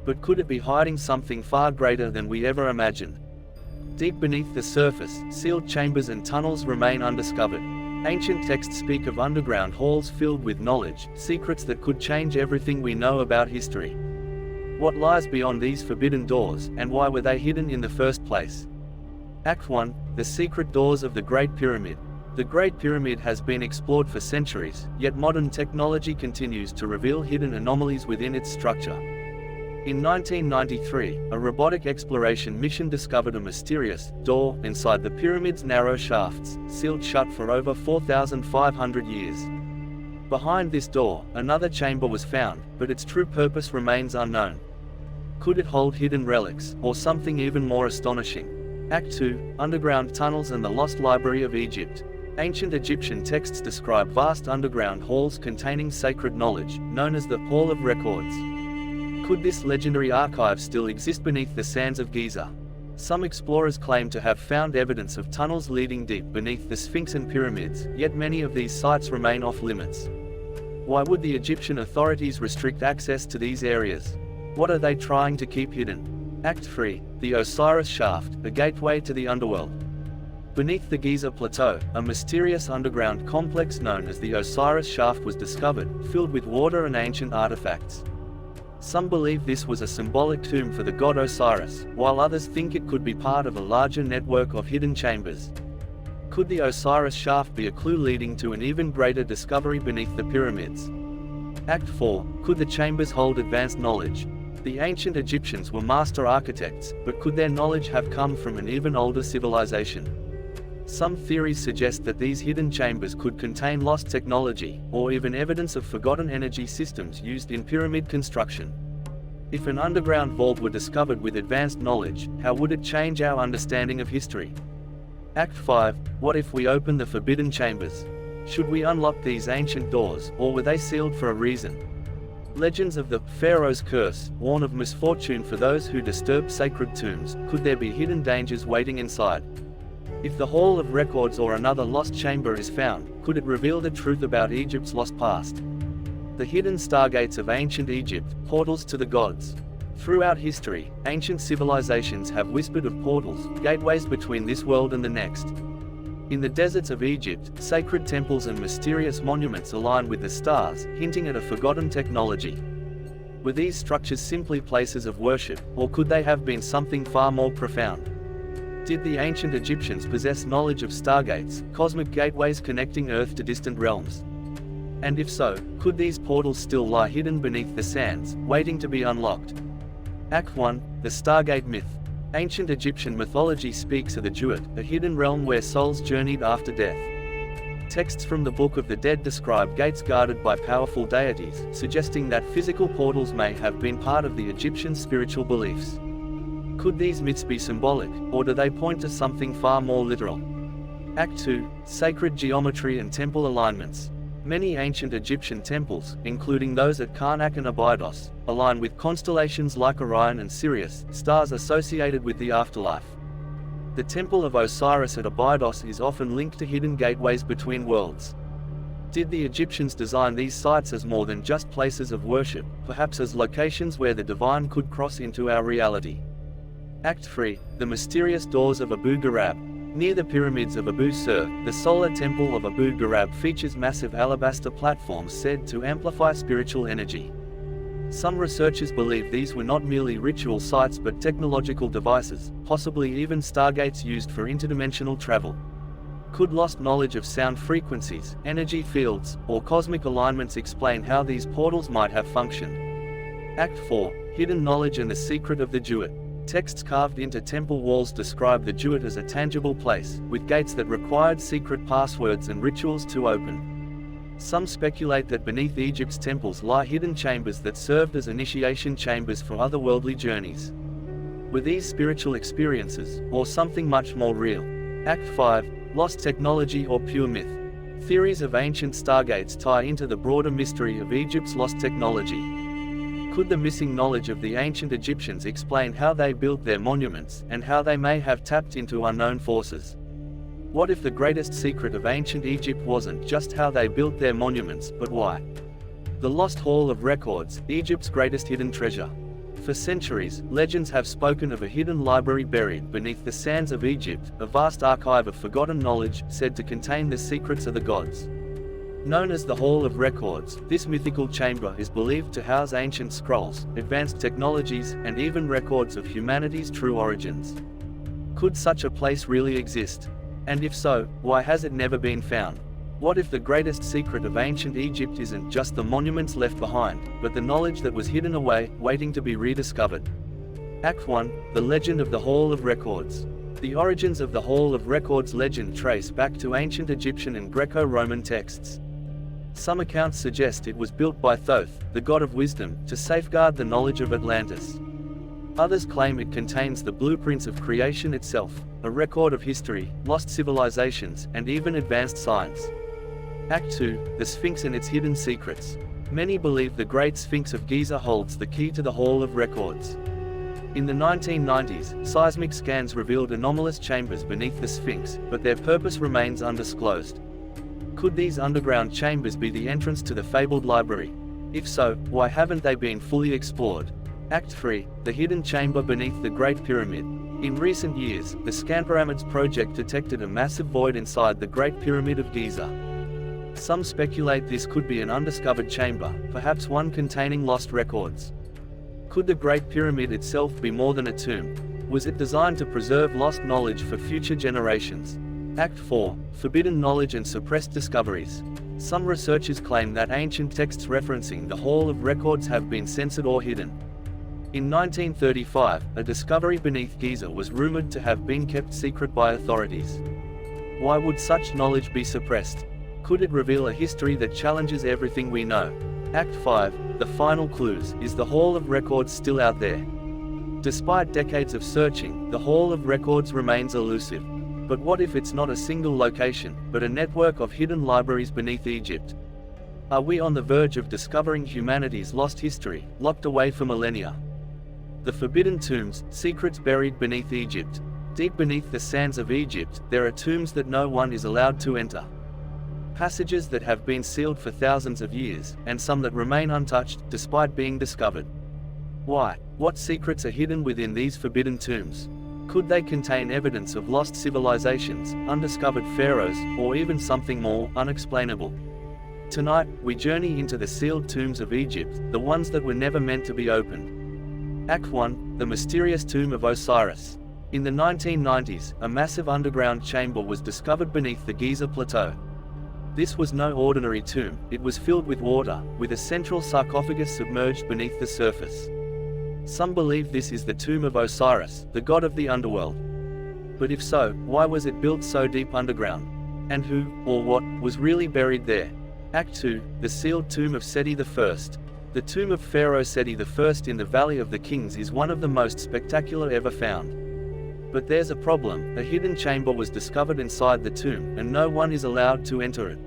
But could it be hiding something far greater than we ever imagined? Deep beneath the surface, sealed chambers and tunnels remain undiscovered. Ancient texts speak of underground halls filled with knowledge, secrets that could change everything we know about history. What lies beyond these forbidden doors, and why were they hidden in the first place? Act 1, The Secret Doors of the Great Pyramid. The Great Pyramid has been explored for centuries, yet modern technology continues to reveal hidden anomalies within its structure. In 1993, a robotic exploration mission discovered a mysterious door inside the pyramid's narrow shafts, sealed shut for over 4,500 years. Behind this door, another chamber was found, but its true purpose remains unknown. Could it hold hidden relics, or something even more astonishing? Act 2, Underground Tunnels and the Lost Library of Egypt. Ancient Egyptian texts describe vast underground halls containing sacred knowledge, known as the Hall of Records. Could this legendary archive still exist beneath the sands of Giza? Some explorers claim to have found evidence of tunnels leading deep beneath the Sphinx and pyramids, yet many of these sites remain off-limits. Why would the Egyptian authorities restrict access to these areas? What are they trying to keep hidden? Act 3, The Osiris Shaft, a gateway to the underworld. Beneath the Giza Plateau, a mysterious underground complex known as the Osiris Shaft was discovered, filled with water and ancient artifacts. Some believe this was a symbolic tomb for the god Osiris, while others think it could be part of a larger network of hidden chambers. Could the Osiris Shaft be a clue leading to an even greater discovery beneath the pyramids? Act 4, Could the chambers hold advanced knowledge? The ancient Egyptians were master architects, but could their knowledge have come from an even older civilization? Some theories suggest that these hidden chambers could contain lost technology, or even evidence of forgotten energy systems used in pyramid construction. If an underground vault were discovered with advanced knowledge, how would it change our understanding of history? Act 5, What if we open the forbidden chambers? Should we unlock these ancient doors, or were they sealed for a reason? Legends of the Pharaoh's Curse warn of misfortune for those who disturb sacred tombs. Could there be hidden dangers waiting inside? If the Hall of Records or another lost chamber is found, could it reveal the truth about Egypt's lost past? The hidden stargates of ancient Egypt, portals to the gods. Throughout history, ancient civilizations have whispered of portals, gateways between this world and the next. In the deserts of Egypt, sacred temples and mysterious monuments align with the stars, hinting at a forgotten technology. Were these structures simply places of worship, or could they have been something far more profound? Did the ancient Egyptians possess knowledge of stargates, cosmic gateways connecting Earth to distant realms? And if so, could these portals still lie hidden beneath the sands, waiting to be unlocked? Act 1. The Stargate Myth. Ancient Egyptian mythology speaks of the Duat, a hidden realm where souls journeyed after death. Texts from the Book of the Dead describe gates guarded by powerful deities, suggesting that physical portals may have been part of the Egyptian spiritual beliefs. Could these myths be symbolic, or do they point to something far more literal? Act 2. Sacred geometry and temple alignments. Many ancient Egyptian temples, including those at Karnak and Abydos, align with constellations like Orion and Sirius, stars associated with the afterlife. The Temple of Osiris at Abydos is often linked to hidden gateways between worlds. Did the Egyptians design these sites as more than just places of worship, perhaps as locations where the divine could cross into our reality? Act 3. The Mysterious Doors of Abu Ghurab. Near the pyramids of Abu Sir, the solar temple of Abu Ghurab features massive alabaster platforms said to amplify spiritual energy. Some researchers believe these were not merely ritual sites but technological devices, possibly even stargates used for interdimensional travel. Could lost knowledge of sound frequencies, energy fields, or cosmic alignments explain how these portals might have functioned? Act 4. Hidden knowledge and the secret of the Duat. Texts carved into temple walls describe the Duat as a tangible place, with gates that required secret passwords and rituals to open. Some speculate that beneath Egypt's temples lie hidden chambers that served as initiation chambers for otherworldly journeys. Were these spiritual experiences, or something much more real? Act 5. Lost technology or pure myth. Theories of ancient stargates tie into the broader mystery of Egypt's lost technology. Could the missing knowledge of the ancient Egyptians explain how they built their monuments, and how they may have tapped into unknown forces? What if the greatest secret of ancient Egypt wasn't just how they built their monuments, but why? The Lost Hall of Records, Egypt's greatest hidden treasure. For centuries, legends have spoken of a hidden library buried beneath the sands of Egypt, a vast archive of forgotten knowledge, said to contain the secrets of the gods. Known as the Hall of Records, this mythical chamber is believed to house ancient scrolls, advanced technologies, and even records of humanity's true origins. Could such a place really exist? And if so, why has it never been found? What if the greatest secret of ancient Egypt isn't just the monuments left behind, but the knowledge that was hidden away, waiting to be rediscovered? Act 1. The Legend of the Hall of Records. The origins of the Hall of Records legend trace back to ancient Egyptian and Greco-Roman texts. Some accounts suggest it was built by Thoth, the god of wisdom, to safeguard the knowledge of Atlantis. Others claim it contains the blueprints of creation itself, a record of history, lost civilizations, and even advanced science. Act 2. The Sphinx and its hidden secrets. Many believe the Great Sphinx of Giza holds the key to the Hall of Records. In the 1990s, seismic scans revealed anomalous chambers beneath the Sphinx, but their purpose remains undisclosed. Could these underground chambers be the entrance to the fabled library? If so, why haven't they been fully explored? Act 3. The Hidden Chamber Beneath the Great Pyramid. In recent years, the Scanpyramids project detected a massive void inside the Great Pyramid of Giza. Some speculate this could be an undiscovered chamber, perhaps one containing lost records. Could the Great Pyramid itself be more than a tomb? Was it designed to preserve lost knowledge for future generations? Act 4. Forbidden knowledge and suppressed discoveries. Some researchers claim that ancient texts referencing the Hall of Records have been censored or hidden. In 1935, a discovery beneath Giza was rumored to have been kept secret by authorities. Why would such knowledge be suppressed? Could it reveal a history that challenges everything we know? Act 5. The Final Clues. Is the Hall of Records still out there? Despite decades of searching, the Hall of Records remains elusive. But what if it's not a single location, but a network of hidden libraries beneath Egypt? Are we on the verge of discovering humanity's lost history, locked away for millennia? The Forbidden Tombs, secrets buried beneath Egypt. Deep beneath the sands of Egypt, there are tombs that no one is allowed to enter. Passages that have been sealed for thousands of years, and some that remain untouched, despite being discovered. Why? What secrets are hidden within these forbidden tombs? Could they contain evidence of lost civilizations, undiscovered pharaohs, or even something more unexplainable? Tonight, we journey into the sealed tombs of Egypt, the ones that were never meant to be opened. Act 1, the mysterious tomb of Osiris. In the 1990s, a massive underground chamber was discovered beneath the Giza plateau. This was no ordinary tomb, it was filled with water, with a central sarcophagus submerged beneath the surface. Some believe this is the tomb of Osiris, the god of the underworld. But if so, why was it built so deep underground? And who, or what, was really buried there? Act 2, the sealed tomb of Seti I. The tomb of Pharaoh Seti I in the Valley of the Kings is one of the most spectacular ever found. But there's a problem, a hidden chamber was discovered inside the tomb, and no one is allowed to enter it.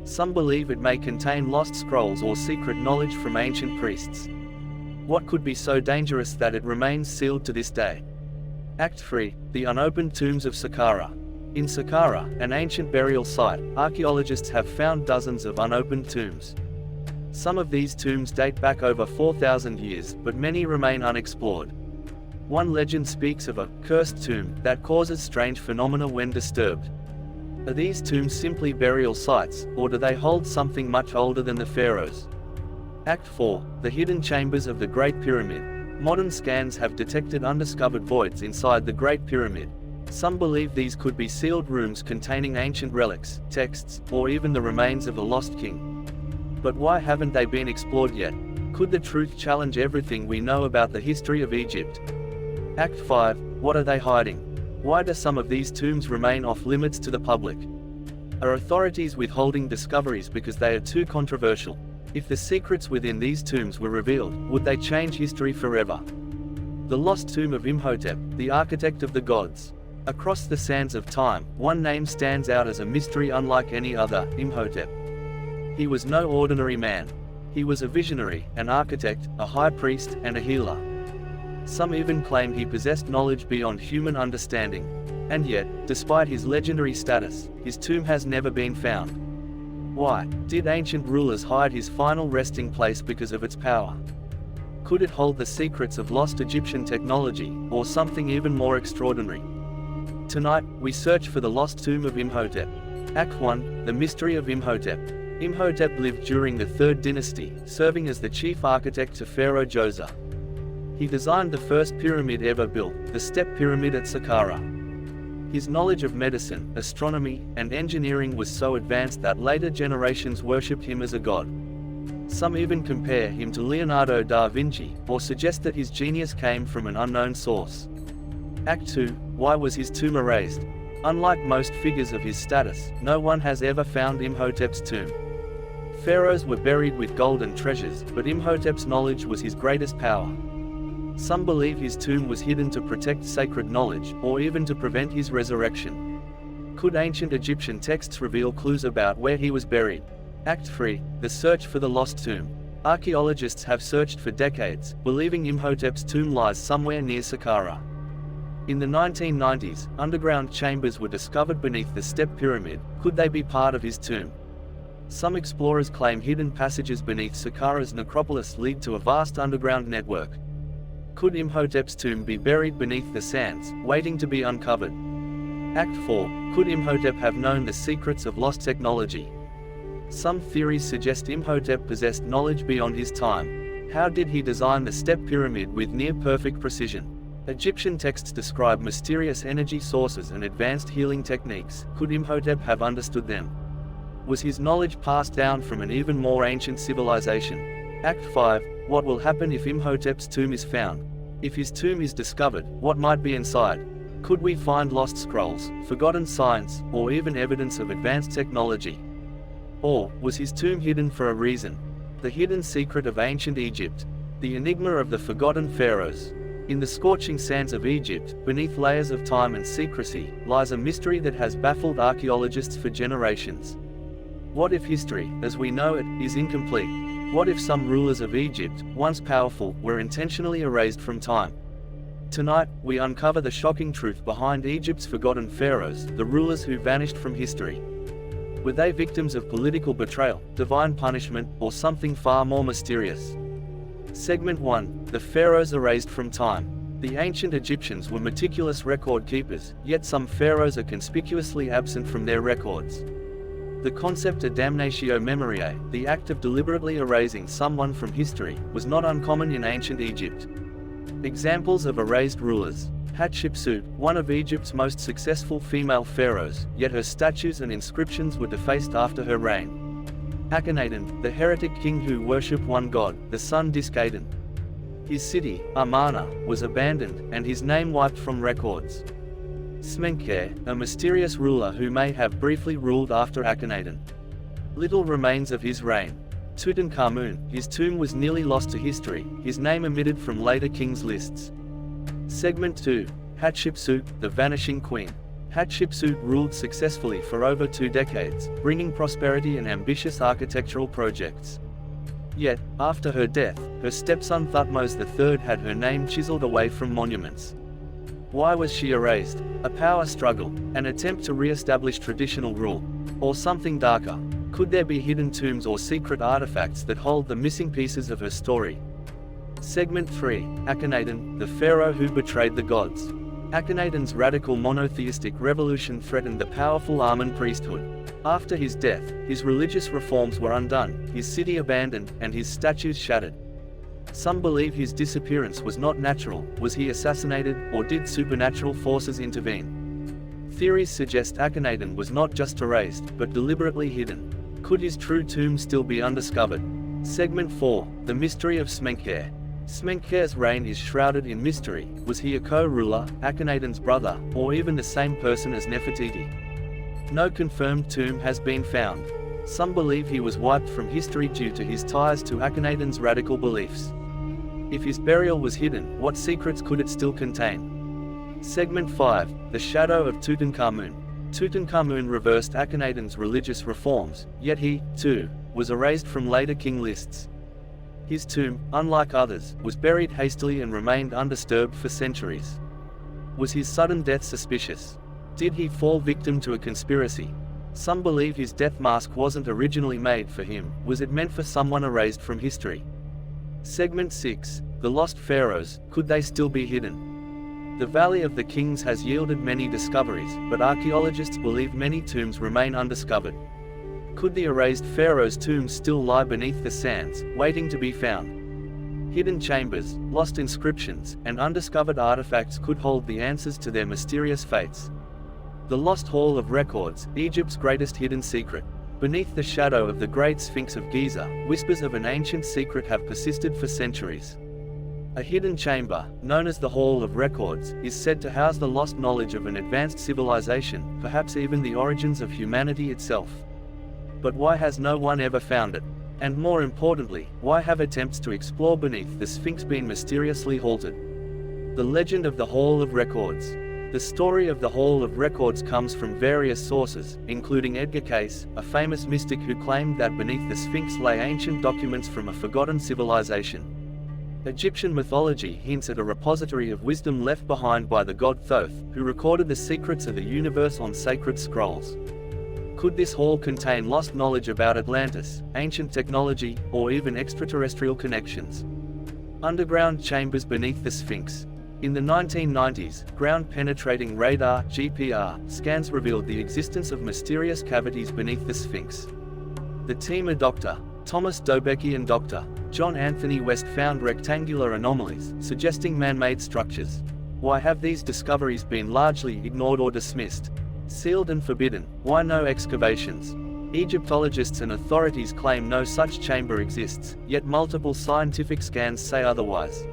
Some believe it may contain lost scrolls or secret knowledge from ancient priests. What could be so dangerous that it remains sealed to this day? Act 3, the unopened tombs of Saqqara. In Saqqara, an ancient burial site, archaeologists have found dozens of unopened tombs. Some of these tombs date back over 4,000 years, but many remain unexplored. One legend speaks of a cursed tomb that causes strange phenomena when disturbed. Are these tombs simply burial sites, or do they hold something much older than the pharaohs? Act 4, the hidden chambers of the Great Pyramid. Modern scans have detected undiscovered voids inside the Great Pyramid. Some believe these could be sealed rooms containing ancient relics, texts, or even the remains of a lost king. But why haven't they been explored yet? Could the truth challenge everything we know about the history of Egypt? Act 5, what are they hiding? Why do some of these tombs remain off limits to the public? Are authorities withholding discoveries because they are too controversial? If the secrets within these tombs were revealed, would they change history forever? The lost tomb of Imhotep, the architect of the gods. Across the sands of time, one name stands out as a mystery unlike any other, Imhotep. He was no ordinary man. He was a visionary, an architect, a high priest, and a healer. Some even claim he possessed knowledge beyond human understanding. And yet, despite his legendary status, his tomb has never been found. Why? Did ancient rulers hide his final resting place because of its power? Could it hold the secrets of lost Egyptian technology, or something even more extraordinary? Tonight, we search for the lost tomb of Imhotep. Act 1, the mystery of Imhotep. Imhotep lived during the 3rd dynasty, serving as the chief architect to Pharaoh Giza. He designed the first pyramid ever built, the Step Pyramid at Saqqara. His knowledge of medicine, astronomy, and engineering was so advanced that later generations worshipped him as a god. Some even compare him to Leonardo da Vinci, or suggest that his genius came from an unknown source. Act 2, why was his tomb erased? Unlike most figures of his status, no one has ever found Imhotep's tomb. Pharaohs were buried with gold and treasures, but Imhotep's knowledge was his greatest power. Some believe his tomb was hidden to protect sacred knowledge, or even to prevent his resurrection. Could ancient Egyptian texts reveal clues about where he was buried? Act 3, the search for the lost tomb. Archaeologists have searched for decades, believing Imhotep's tomb lies somewhere near Saqqara. In the 1990s, underground chambers were discovered beneath the Step Pyramid. Could they be part of his tomb? Some explorers claim hidden passages beneath Saqqara's necropolis lead to a vast underground network. Could Imhotep's tomb be buried beneath the sands, waiting to be uncovered? Act 4, could Imhotep have known the secrets of lost technology? Some theories suggest Imhotep possessed knowledge beyond his time. How did he design the Step Pyramid with near-perfect precision? Egyptian texts describe mysterious energy sources and advanced healing techniques. Could Imhotep have understood them? Was his knowledge passed down from an even more ancient civilization? Act 5, what will happen if Imhotep's tomb is found? If his tomb is discovered, what might be inside? Could we find lost scrolls, forgotten science, or even evidence of advanced technology? Or, was his tomb hidden for a reason? The hidden secret of ancient Egypt. The enigma of the forgotten pharaohs. In the scorching sands of Egypt, beneath layers of time and secrecy, lies a mystery that has baffled archaeologists for generations. What if history, as we know it, is incomplete? What if some rulers of Egypt, once powerful, were intentionally erased from time? Tonight, we uncover the shocking truth behind Egypt's forgotten pharaohs, the rulers who vanished from history. Were they victims of political betrayal, divine punishment, or something far more mysterious? Segment 1. The pharaohs erased from time. The ancient Egyptians were meticulous record keepers, yet some pharaohs are conspicuously absent from their records. The concept of damnatio memoriae, the act of deliberately erasing someone from history, was not uncommon in ancient Egypt. Examples of erased rulers. Hatshepsut, one of Egypt's most successful female pharaohs, yet her statues and inscriptions were defaced after her reign. Akhenaten, the heretic king who worshipped one god, the sun disk Aten. His city, Amarna, was abandoned, and his name wiped from records. Smenkhare, a mysterious ruler who may have briefly ruled after Akhenaten. Little remains of his reign. Tutankhamun, his tomb was nearly lost to history, his name omitted from later kings' lists. Segment 2. Hatshepsut, the vanishing queen. Hatshepsut ruled successfully for over 2 decades, bringing prosperity and ambitious architectural projects. Yet, after her death, her stepson Thutmose III had her name chiseled away from monuments. Why was she erased? A power struggle, an attempt to re-establish traditional rule, or something darker? Could there be hidden tombs or secret artifacts that hold the missing pieces of her story? Segment 3. Akhenaten, the pharaoh who betrayed the gods. Akhenaten's radical monotheistic revolution threatened the powerful Amun priesthood. After his death, his religious reforms were undone, his city abandoned, and his statues shattered. Some believe his disappearance was not natural. Was he assassinated, or did supernatural forces intervene? Theories suggest Akhenaten was not just erased, but deliberately hidden. Could his true tomb still be undiscovered? Segment 4. The mystery of Smenkhare. Smenkhare's reign is shrouded in mystery. Was he a co-ruler, Akhenaten's brother, or even the same person as Nefertiti? No confirmed tomb has been found. Some believe he was wiped from history due to his ties to Akhenaten's radical beliefs. If his burial was hidden, what secrets could it still contain? Segment 5. The shadow of Tutankhamun. Tutankhamun reversed Akhenaten's religious reforms, yet he, too, was erased from later king lists. His tomb, unlike others, was buried hastily and remained undisturbed for centuries. Was his sudden death suspicious? Did he fall victim to a conspiracy? Some believe his death mask wasn't originally made for him. Was it meant for someone erased from history? Segment 6. The lost pharaohs, could they still be hidden? The Valley of the Kings has yielded many discoveries, but archaeologists believe many tombs remain undiscovered. Could the erased pharaohs' tombs still lie beneath the sands, waiting to be found? Hidden chambers, lost inscriptions, and undiscovered artifacts could hold the answers to their mysterious fates. The Lost Hall of Records, Egypt's greatest hidden secret. Beneath the shadow of the great Sphinx of Giza, whispers of an ancient secret have persisted for centuries. A hidden chamber, known as the Hall of Records, is said to house the lost knowledge of an advanced civilization, perhaps even the origins of humanity itself. But why has no one ever found it? And more importantly, why have attempts to explore beneath the Sphinx been mysteriously halted? The legend of the Hall of Records. The story of the Hall of Records comes from various sources, including Edgar Cayce, a famous mystic who claimed that beneath the Sphinx lay ancient documents from a forgotten civilization. Egyptian mythology hints at a repository of wisdom left behind by the god Thoth, who recorded the secrets of the universe on sacred scrolls. Could this hall contain lost knowledge about Atlantis, ancient technology, or even extraterrestrial connections? Underground chambers beneath the Sphinx. In the 1990s, ground-penetrating radar (GPR) scans revealed the existence of mysterious cavities beneath the Sphinx. The team of Dr. Thomas Dobecki and Dr. John Anthony West found rectangular anomalies, suggesting man-made structures. Why have these discoveries been largely ignored or dismissed? Sealed and forbidden, why no excavations? Egyptologists and authorities claim no such chamber exists, yet multiple scientific scans say otherwise.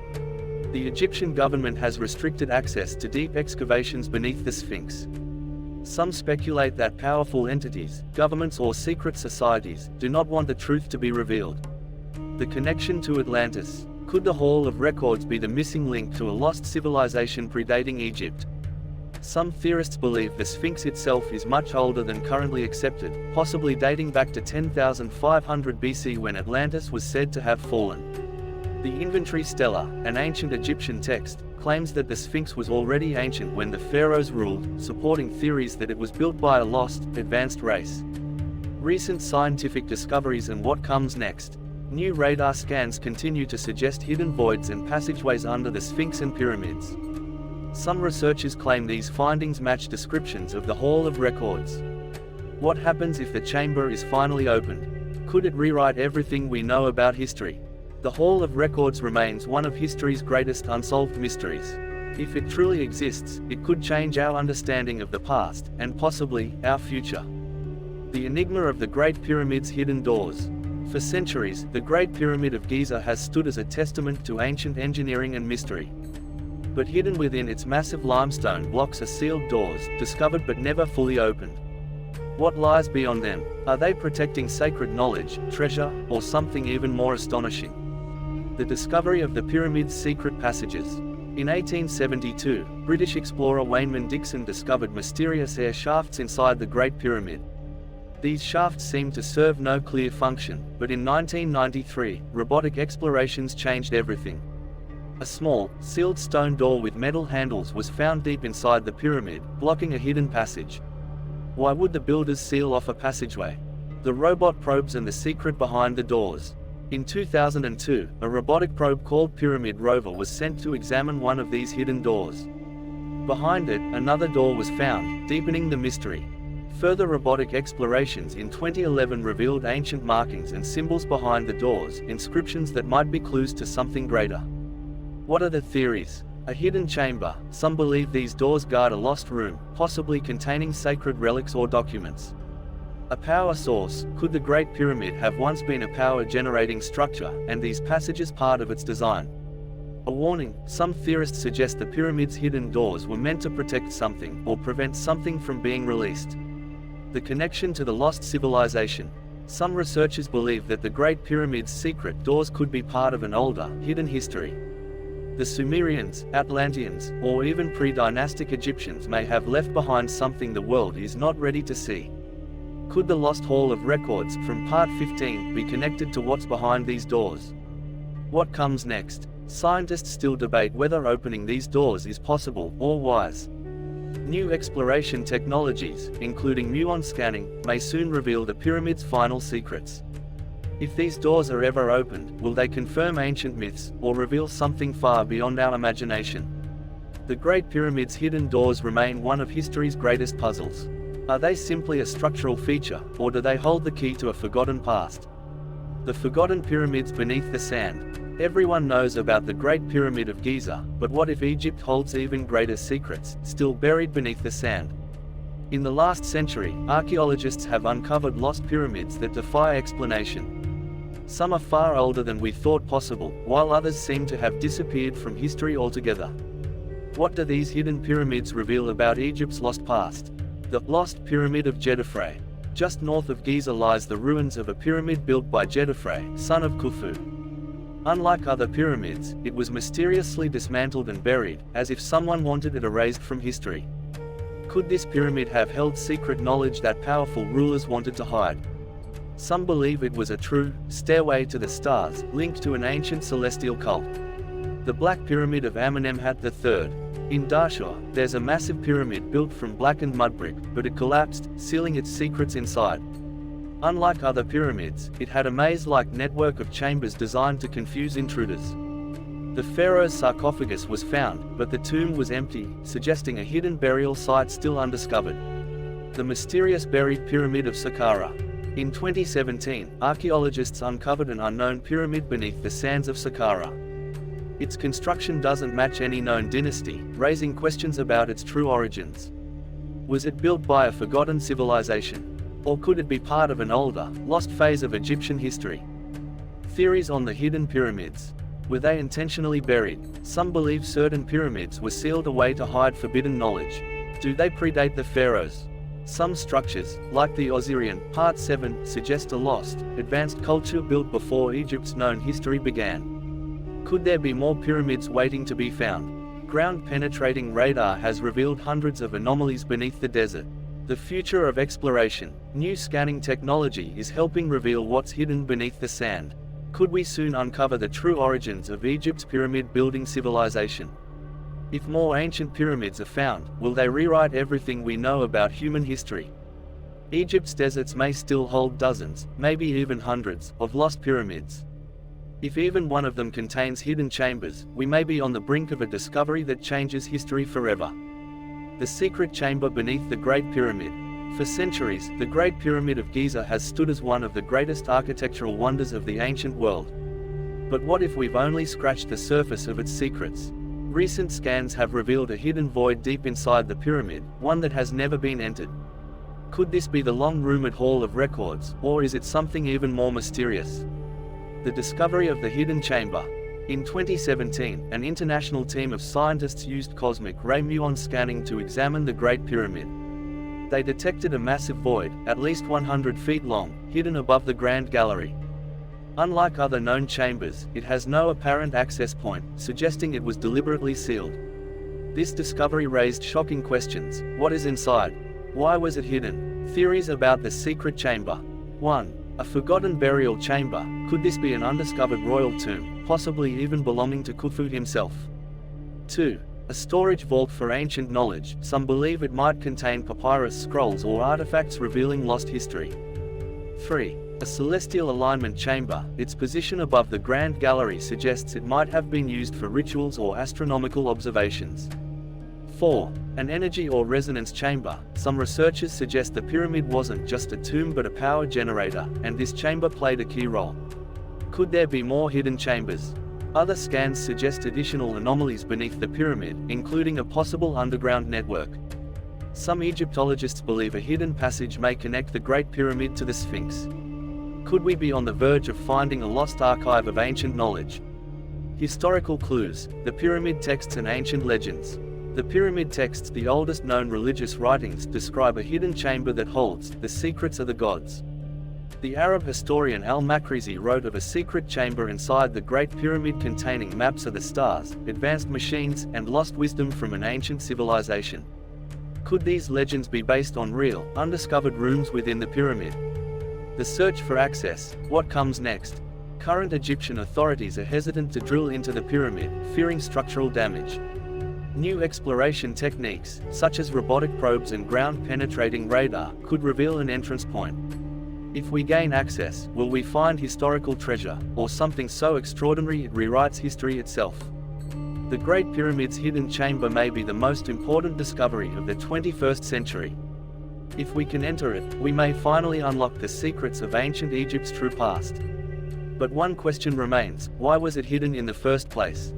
The Egyptian government has restricted access to deep excavations beneath the Sphinx. Some speculate that powerful entities, governments or secret societies, do not want the truth to be revealed. The connection to Atlantis. Could the Hall of Records be the missing link to a lost civilization predating Egypt? Some theorists believe the Sphinx itself is much older than currently accepted, possibly dating back to 10,500 BC when Atlantis was said to have fallen. The Inventory Stela, an ancient Egyptian text, claims that the Sphinx was already ancient when the pharaohs ruled, supporting theories that it was built by a lost, advanced race. Recent scientific discoveries and what comes next. New radar scans continue to suggest hidden voids and passageways under the Sphinx and pyramids. Some researchers claim these findings match descriptions of the Hall of Records. What happens if the chamber is finally opened? Could it rewrite everything we know about history? The Hall of Records remains one of history's greatest unsolved mysteries. If it truly exists, it could change our understanding of the past, and possibly, our future. The enigma of the Great Pyramid's hidden doors. For centuries, the Great Pyramid of Giza has stood as a testament to ancient engineering and mystery. But hidden within its massive limestone blocks are sealed doors, discovered but never fully opened. What lies beyond them? Are they protecting sacred knowledge, treasure, or something even more astonishing? The discovery of the pyramid's secret passages. In 1872, British explorer Wayman Dixon discovered mysterious air shafts inside the Great Pyramid. These shafts seemed to serve no clear function, but in 1993, robotic explorations changed everything. A small, sealed stone door with metal handles was found deep inside the pyramid, blocking a hidden passage. Why would the builders seal off a passageway? The robot probes and the secret behind the doors. In 2002, a robotic probe called Pyramid Rover was sent to examine one of these hidden doors. Behind it, another door was found, deepening the mystery. Further robotic explorations in 2011 revealed ancient markings and symbols behind the doors, inscriptions that might be clues to something greater. What are the theories? A hidden chamber. Some believe these doors guard a lost room, possibly containing sacred relics or documents. A power source. Could the Great Pyramid have once been a power-generating structure, and these passages part of its design? A warning. Some theorists suggest the pyramid's hidden doors were meant to protect something, or prevent something from being released. The connection to the lost civilization. Some researchers believe that the Great Pyramid's secret doors could be part of an older, hidden history. The Sumerians, Atlanteans, or even pre-dynastic Egyptians may have left behind something the world is not ready to see. Could the Lost Hall of Records, from Part 15, be connected to what's behind these doors? What comes next? Scientists still debate whether opening these doors is possible, or wise. New exploration technologies, including muon scanning, may soon reveal the pyramid's final secrets. If these doors are ever opened, will they confirm ancient myths, or reveal something far beyond our imagination? The Great Pyramid's hidden doors remain one of history's greatest puzzles. Are they simply a structural feature, or do they hold the key to a forgotten past? The forgotten pyramids beneath the sand. Everyone knows about the Great Pyramid of Giza, but what if Egypt holds even greater secrets, still buried beneath the sand? In the last century, archaeologists have uncovered lost pyramids that defy explanation. Some are far older than we thought possible, while others seem to have disappeared from history altogether. What do these hidden pyramids reveal about Egypt's lost past? The Lost Pyramid of Djedefre. Just north of Giza lies the ruins of a pyramid built by Djedefre, son of Khufu. Unlike other pyramids, it was mysteriously dismantled and buried, as if someone wanted it erased from history. Could this pyramid have held secret knowledge that powerful rulers wanted to hide? Some believe it was a true stairway to the stars, linked to an ancient celestial cult. The Black Pyramid of Amenemhat III. In Dashur, there's a massive pyramid built from blackened mud brick, but it collapsed, sealing its secrets inside. Unlike other pyramids, it had a maze-like network of chambers designed to confuse intruders. The pharaoh's sarcophagus was found, but the tomb was empty, suggesting a hidden burial site still undiscovered. The mysterious buried pyramid of Saqqara. In 2017, archaeologists uncovered an unknown pyramid beneath the sands of Saqqara. Its construction doesn't match any known dynasty, raising questions about its true origins. Was it built by a forgotten civilization? Or could it be part of an older, lost phase of Egyptian history? Theories on the hidden pyramids. Were they intentionally buried? Some believe certain pyramids were sealed away to hide forbidden knowledge. Do they predate the pharaohs? Some structures, like the Osirian, Part 7, suggest a lost, advanced culture built before Egypt's known history began. Could there be more pyramids waiting to be found? Ground-penetrating radar has revealed hundreds of anomalies beneath the desert. The future of exploration. New scanning technology is helping reveal what's hidden beneath the sand. Could we soon uncover the true origins of Egypt's pyramid-building civilization? If more ancient pyramids are found, will they rewrite everything we know about human history? Egypt's deserts may still hold dozens, maybe even hundreds, of lost pyramids. If even one of them contains hidden chambers, we may be on the brink of a discovery that changes history forever. The secret chamber beneath the Great Pyramid. For centuries, the Great Pyramid of Giza has stood as one of the greatest architectural wonders of the ancient world. But what if we've only scratched the surface of its secrets? Recent scans have revealed a hidden void deep inside the pyramid, one that has never been entered. Could this be the long-rumored Hall of Records, or is it something even more mysterious? The discovery of the hidden chamber. In 2017, an international team of scientists used cosmic ray muon scanning to examine the Great Pyramid. They detected a massive void, at least 100 feet long, hidden above the Grand Gallery. Unlike other known chambers, it has no apparent access point, suggesting it was deliberately sealed. This discovery raised shocking questions. What is inside? Why was it hidden? Theories about the secret chamber. 1. A forgotten burial chamber. Could this be an undiscovered royal tomb, possibly even belonging to Khufu himself? 2. A storage vault for ancient knowledge. Some believe it might contain papyrus scrolls or artifacts revealing lost history. 3. A celestial alignment chamber. Its position above the Grand Gallery suggests it might have been used for rituals or astronomical observations. 4. An energy or resonance chamber. Some researchers suggest the pyramid wasn't just a tomb but a power generator, and this chamber played a key role. Could there be more hidden chambers? Other scans suggest additional anomalies beneath the pyramid, including a possible underground network. Some Egyptologists believe a hidden passage may connect the Great Pyramid to the Sphinx. Could we be on the verge of finding a lost archive of ancient knowledge? Historical clues. The pyramid texts and ancient legends. The pyramid texts, the oldest known religious writings, describe a hidden chamber that holds the secrets of the gods. The Arab historian al-Makrizi wrote of a secret chamber inside the Great Pyramid containing maps of the stars, advanced machines, and lost wisdom from an ancient civilization. Could these legends be based on real, undiscovered rooms within the pyramid? The search for access. What comes next? Current Egyptian authorities are hesitant to drill into the pyramid, fearing structural damage. New exploration techniques, such as robotic probes and ground-penetrating radar, could reveal an entrance point. If we gain access, will we find historical treasure, or something so extraordinary it rewrites history itself? The Great Pyramid's hidden chamber may be the most important discovery of the 21st century. If we can enter it, we may finally unlock the secrets of ancient Egypt's true past. But one question remains: why was it hidden in the first place?